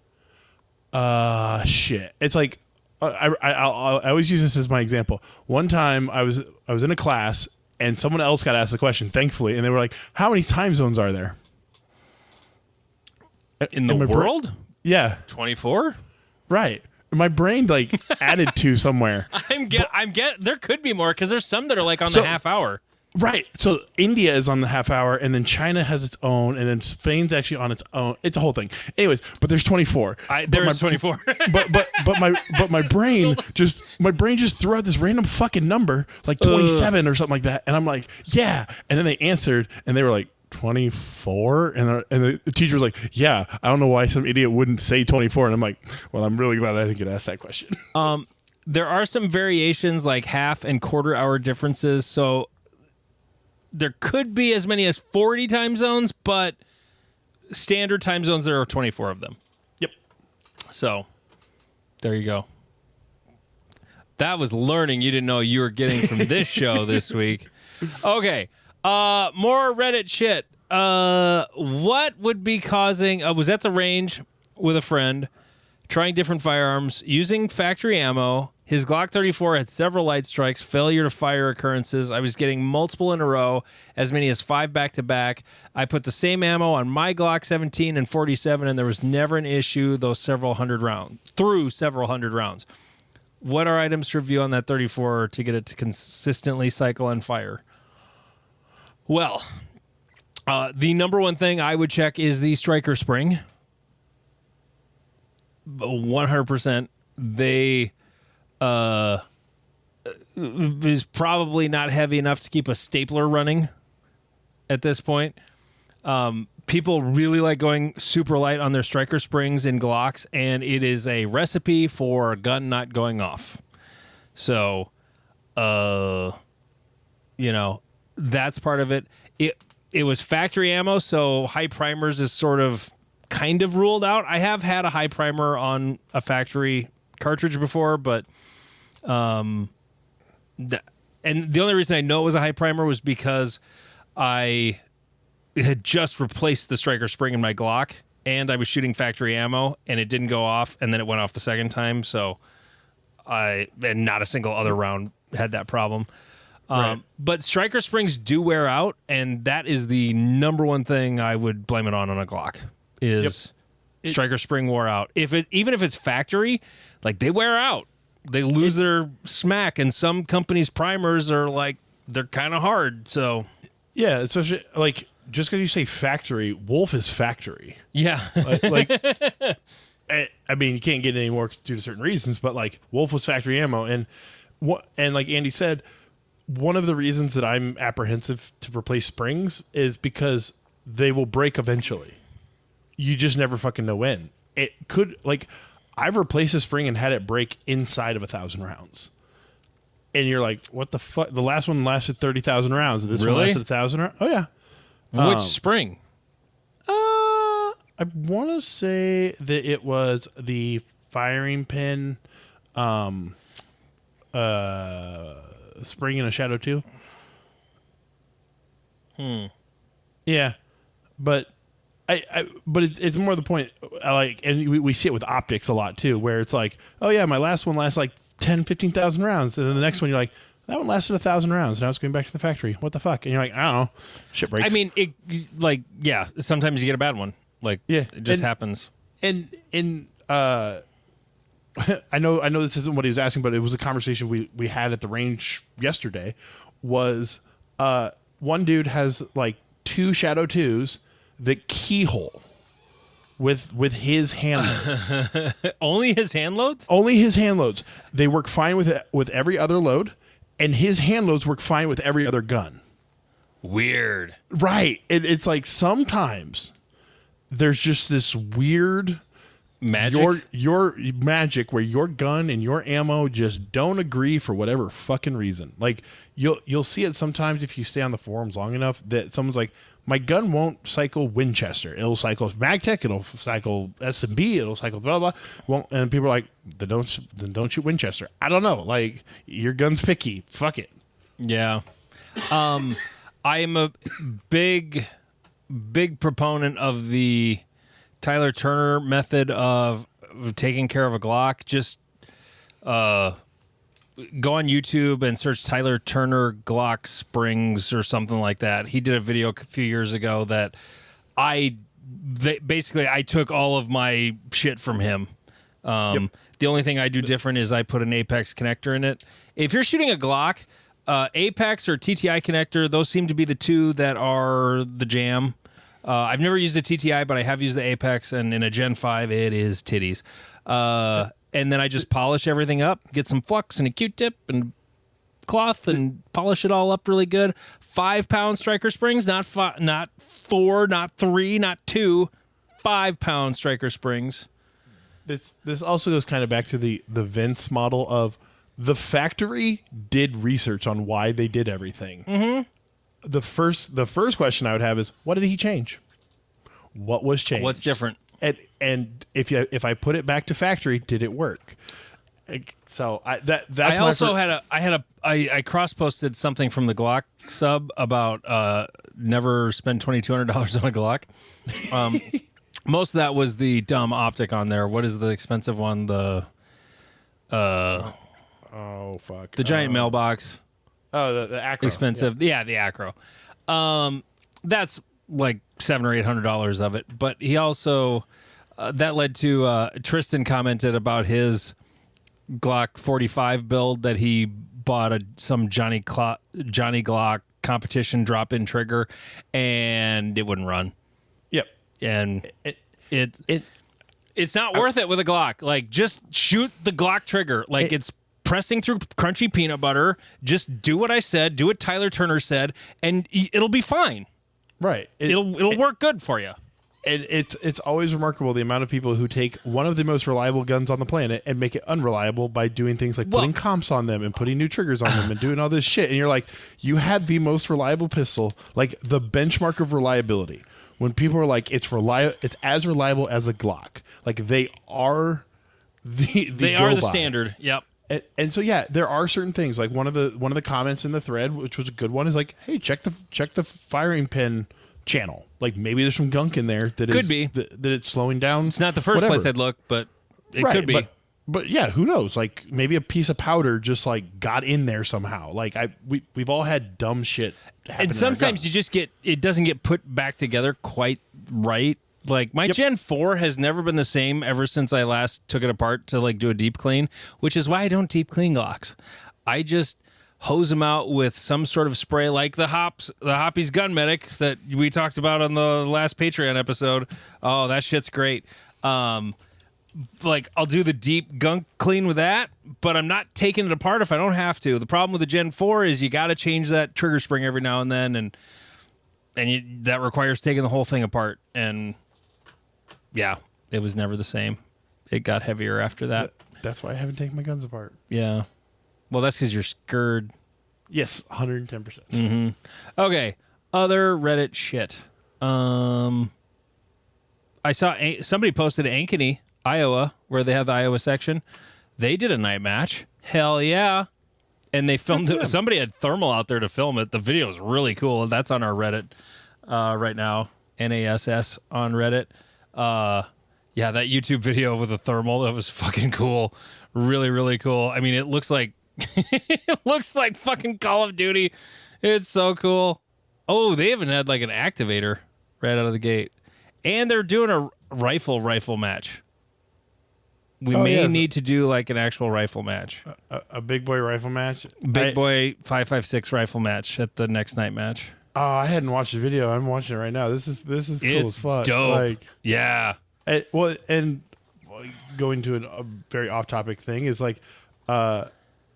shit. It's like I always use this as my example. One time I was in a class and someone else got asked the question, thankfully, and they were like, "How many time zones are there in the world?" Yeah, 24. Right. My brain like added to somewhere. There could be more because there's some that are like on the half hour. Right. So India is on the half hour, and then China has its own, and then Spain's actually on its own. It's a whole thing. Anyways, but there's 24. There's 24. but my brain just threw out this random fucking number like 27 or something like that, and I'm like, yeah. And then they answered, and they were like 24, and the teacher was like, yeah. I don't know why some idiot wouldn't say 24, and I'm like, well, I'm really glad I didn't get asked that question. There are some variations like half and quarter hour differences, so there could be as many as 40 time zones, but standard time zones, there are 24 of them. Yep. So there you go. That was learning you didn't know you were getting from this show this week. Okay. More Reddit shit. What would be causing... I was at the range with a friend, trying different firearms, using factory ammo. His Glock 34 had several light strikes, failure to fire occurrences. I was getting multiple in a row, as many as 5 back-to-back. I put the same ammo on my Glock 17 and 47, and there was never an issue through several hundred rounds. What are items to review on that 34 to get it to consistently cycle and fire? Well, the number one thing I would check is the striker spring. 100%. They is probably not heavy enough to keep a stapler running at this point. People really like going super light on their striker springs in Glocks, and it is a recipe for a gun not going off. So, that's part of it. It was factory ammo, so high primers is sort of kind of ruled out. I have had a high primer on a factory cartridge before, but and the only reason I know it was a high primer was because I had just replaced the striker spring in my Glock, and I was shooting factory ammo, and it didn't go off, and then it went off the second time, and not a single other round had that problem. Right. But striker springs do wear out, and that is the number one thing I would blame it on a Glock is striker spring wore out. Even if it's factory, like they wear out, they lose their smack, and some companies' primers are like they're kind of hard. So yeah, especially like just because you say factory, Wolf is factory. yeah, Like I mean, you can't get any more due to certain reasons, but like Wolf was factory ammo, and like Andy said, one of the reasons that I'm apprehensive to replace springs is because they will break eventually. You just never fucking know when. It could, like, I've replaced a spring and had it break inside of 1,000 rounds. And you're like, what the fuck? The last one lasted 30,000 rounds. This Really? one lasted 1,000 rounds? Oh, yeah. which spring? I want to say that it was the firing pin spring in a Shadow 2. Yeah. But but it's more the point. I like, and we see it with optics a lot too, where it's like, oh yeah, my last one lasts like 15,000 rounds, and then the next one you're like, that one lasted 1,000 rounds. Now it's going back to the factory. What the fuck? And you're like, I don't know, shit breaks. I mean, sometimes you get a bad one. Like, Yeah, it just happens. And I know this isn't what he was asking, but it was a conversation we had at the range yesterday. Was one dude has like 2 Shadow 2s that keyhole with his hand loads. Only his hand loads? Only his hand loads. They work fine with every other load, and his hand loads work fine with every other gun. Weird. Right. It's like sometimes there's just this weird Magic? your magic where your gun and your ammo just don't agree for whatever fucking reason. Like you'll see it sometimes if you stay on the forums long enough that someone's like, my gun won't cycle Winchester. It'll cycle Magtech. It'll cycle S&B. It'll cycle blah blah. Won't, and people are like, then don't shoot Winchester. I don't know. Like, your gun's picky. Fuck it. Yeah. I am a big proponent of the Tyler Turner method of taking care of a Glock. Just go on YouTube and search Tyler Turner Glock springs or something like that. He did a video a few years ago that I took all of my shit from him. The only thing I do different is I put an Apex connector in it. If you're shooting a Glock, Apex or TTI connector, those seem to be the two that are the jam. I've never used a TTI, but I have used the Apex, and in a Gen 5, it is titties. And then I just polish everything up, get some flux and a Q-tip and cloth, and polish it all up really good. 5-pound striker springs, not 4, not 3, not 2. 5-pound striker springs. This also goes kind of back to the Vince model of the factory did research on why they did everything. Mm-hmm. The first question I would have is, what did he change? What was changed? What's different? And if I put it back to factory, did it work? So I cross posted something from the Glock sub about never spend $2,200 on a Glock. Most of that was the dumb optic on there. What is the expensive one? The fuck, the giant mailbox. Oh, the Acro. Expensive. Yeah, the Acro. That's like $700 or $800 of it. But he also that led to Tristan commented about his Glock 45 build that he bought some Johnny Glock competition drop-in trigger, and it wouldn't run. Yep. And it's not worth it with a Glock. Like, just shoot the Glock trigger. Like, it's pressing through crunchy peanut butter. Just do what I said. Do what Tyler Turner said, and it'll be fine. Right. It'll work good for you. And it's always remarkable the amount of people who take one of the most reliable guns on the planet and make it unreliable by doing things like putting comps on them and putting new triggers on them and doing all this shit. And you're like, you had the most reliable pistol, like the benchmark of reliability. When people are like, it's as reliable as a Glock. Like, they are the standard. Yep. And so yeah, there are certain things, like one of the comments in the thread, which was a good one, is like, hey, check the firing pin channel. Like, maybe there's some gunk in there that could be that it's slowing down. It's not the first place I'd look, but it could be. But yeah, who knows? Like maybe a piece of powder just like got in there somehow. Like we've all had dumb shit happen. And sometimes you just it doesn't get put back together quite right. Like my Gen 4 has never been the same ever since I last took it apart to like do a deep clean, which is why I don't deep clean Glocks. I just hose them out with some sort of spray like the Hoppy's Gun Medic that we talked about on the last Patreon episode. Oh, that shit's great. Like I'll do the deep gunk clean with that, but I'm not taking it apart if I don't have to. The problem with the Gen 4 is you got to change that trigger spring every now and then, and that requires taking the whole thing apart. And yeah, it was never the same. It got heavier after that. That's why I haven't taken my guns apart. Yeah. Well, that's because you're scared. Yes, 110%. Mm-hmm. Okay. Other Reddit shit. I saw somebody posted Ankeny, Iowa, where they have the Iowa section. They did a night match. Hell yeah. And they filmed it. Somebody had thermal out there to film it. The video is really cool. That's on our Reddit right now. NASS on Reddit. Yeah, that YouTube video with the thermal, that was fucking cool. Really, really cool. I mean, it looks like it looks like fucking Call of Duty. It's so cool. Oh, they even had like an activator right out of the gate. And they're doing a rifle match. We may need to do like an actual rifle match. A big boy rifle match? Big boy 5.56 rifle match at the next night match. Oh, I hadn't watched the video. I'm watching it right now. This is cool as fuck. Dope. Like, yeah. And going to a very off-topic thing is like,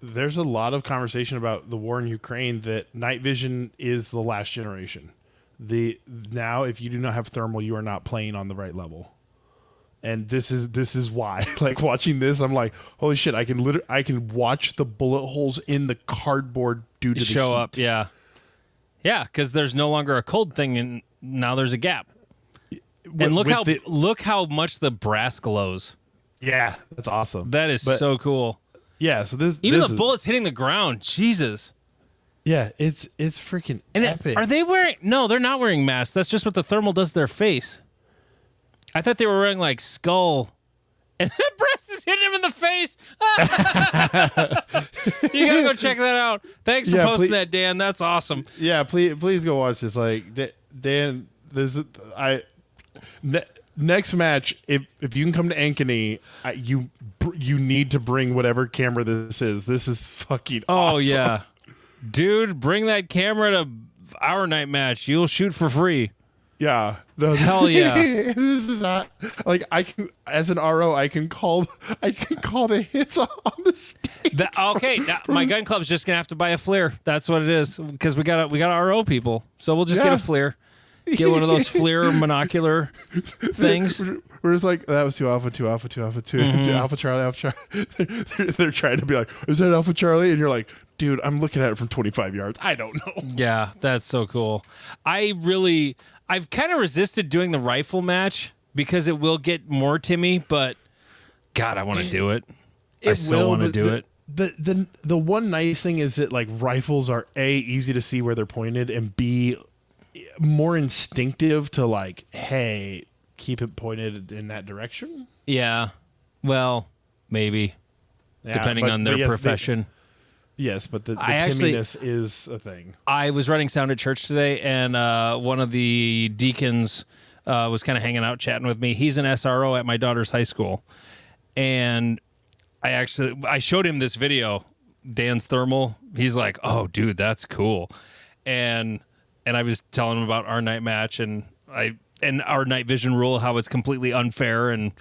there's a lot of conversation about the war in Ukraine that night vision is the last generation. Now, if you do not have thermal, you are not playing on the right level. And this is why. Like watching this, I'm like, holy shit! I can watch the bullet holes in the cardboard due to the show heat. up. Yeah, yeah, because there's no longer a cold thing, and now there's a gap. And look how much the brass glows. Yeah, that's awesome. That is so cool. Yeah, so this the bullets hitting the ground. Jesus. Yeah, it's freaking epic. Are they wearing? No, they're not wearing masks. That's just what the thermal does to their face. I thought they were wearing like skull, and that breast is hitting him in the face. You gotta go check that out. Thanks for posting that, Dan. That's awesome. Yeah, please go watch this. Like Dan, next match, if you can come to Ankeny, you need to bring whatever camera this is. This is fucking awesome. Oh yeah, dude, bring that camera to our night match. You'll shoot for free. Yeah. No, hell yeah. This is not like I can as an RO I can call the hits on the stage. My gun club's just gonna have to buy a FLIR. That's what it is. Because we got RO people. So we'll just get a FLIR. Get one of those FLIR monocular things. We're just like, that was 2 Alpha, 2 Alpha, 2 Alpha, 2 Mm-hmm. Alpha Charlie, Alpha Charlie. They're trying to be like, is that Alpha Charlie? And you're like, dude, I'm looking at it from 25 yards. I don't know. Yeah, that's so cool. I've kind of resisted doing the rifle match because it will get more Timmy, but God, I want to do it. I still want to do it. The one nice thing is that like rifles are A, easy to see where they're pointed, and B, more instinctive to like, hey, keep it pointed in that direction. Yeah. Well, maybe. Depending on their profession. Yes, but the timidness is a thing. I was running sound at church today, and one of the deacons was kind of hanging out, chatting with me. He's an SRO at my daughter's high school, and I showed him this video, Dan's thermal. He's like, "Oh, dude, that's cool," and I was telling him about our night match and our night vision rule, how it's completely unfair, and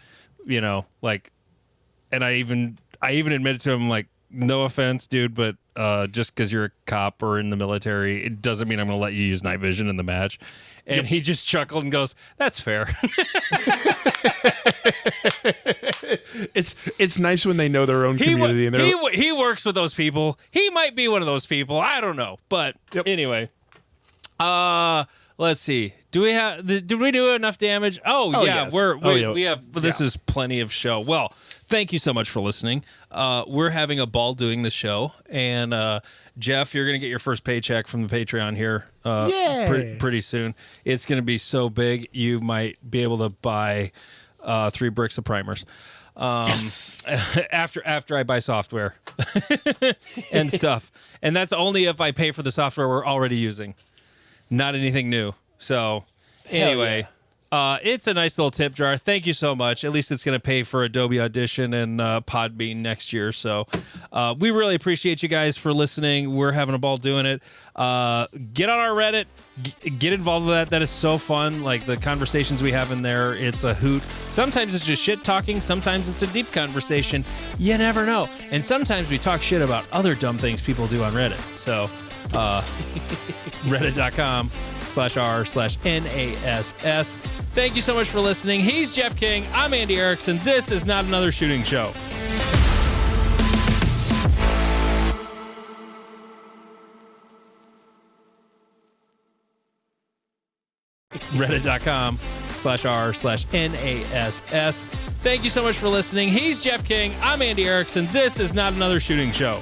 and I even admitted to him like, no offense, dude, but just because you're a cop or in the military, it doesn't mean I'm going to let you use night vision in the match. And he just chuckled and goes, "That's fair." It's nice when they know their own community. And he works with those people. He might be one of those people. I don't know. But anyway, let's see. Did we do enough damage? Oh yeah, yes. we have. This is plenty of show. Well, thank you so much for listening. We're having a ball doing the show, and Jeff, you're gonna get your first paycheck from the Patreon here pretty soon. It's gonna be so big, you might be able to buy 3 bricks of primers. Yes. After I buy software and stuff. And that's only if I pay for the software we're already using, not anything new. So anyway, it's a nice little tip jar. Thank you so much. At least it's going to pay for Adobe Audition and Podbean next year. So we really appreciate you guys for listening. We're having a ball doing it. Get on our Reddit. Get involved with that. That is so fun. Like the conversations we have in there, it's a hoot. Sometimes it's just shit talking. Sometimes it's a deep conversation. You never know. And sometimes we talk shit about other dumb things people do on Reddit. So reddit.com/r/NASS. Thank you so much for listening. He's Jeff King. I'm Andy Erickson. This is Not Another Shooting Show. reddit.com/r/NASS. Thank you so much for listening. He's Jeff King. I'm Andy Erickson. This is Not Another Shooting Show.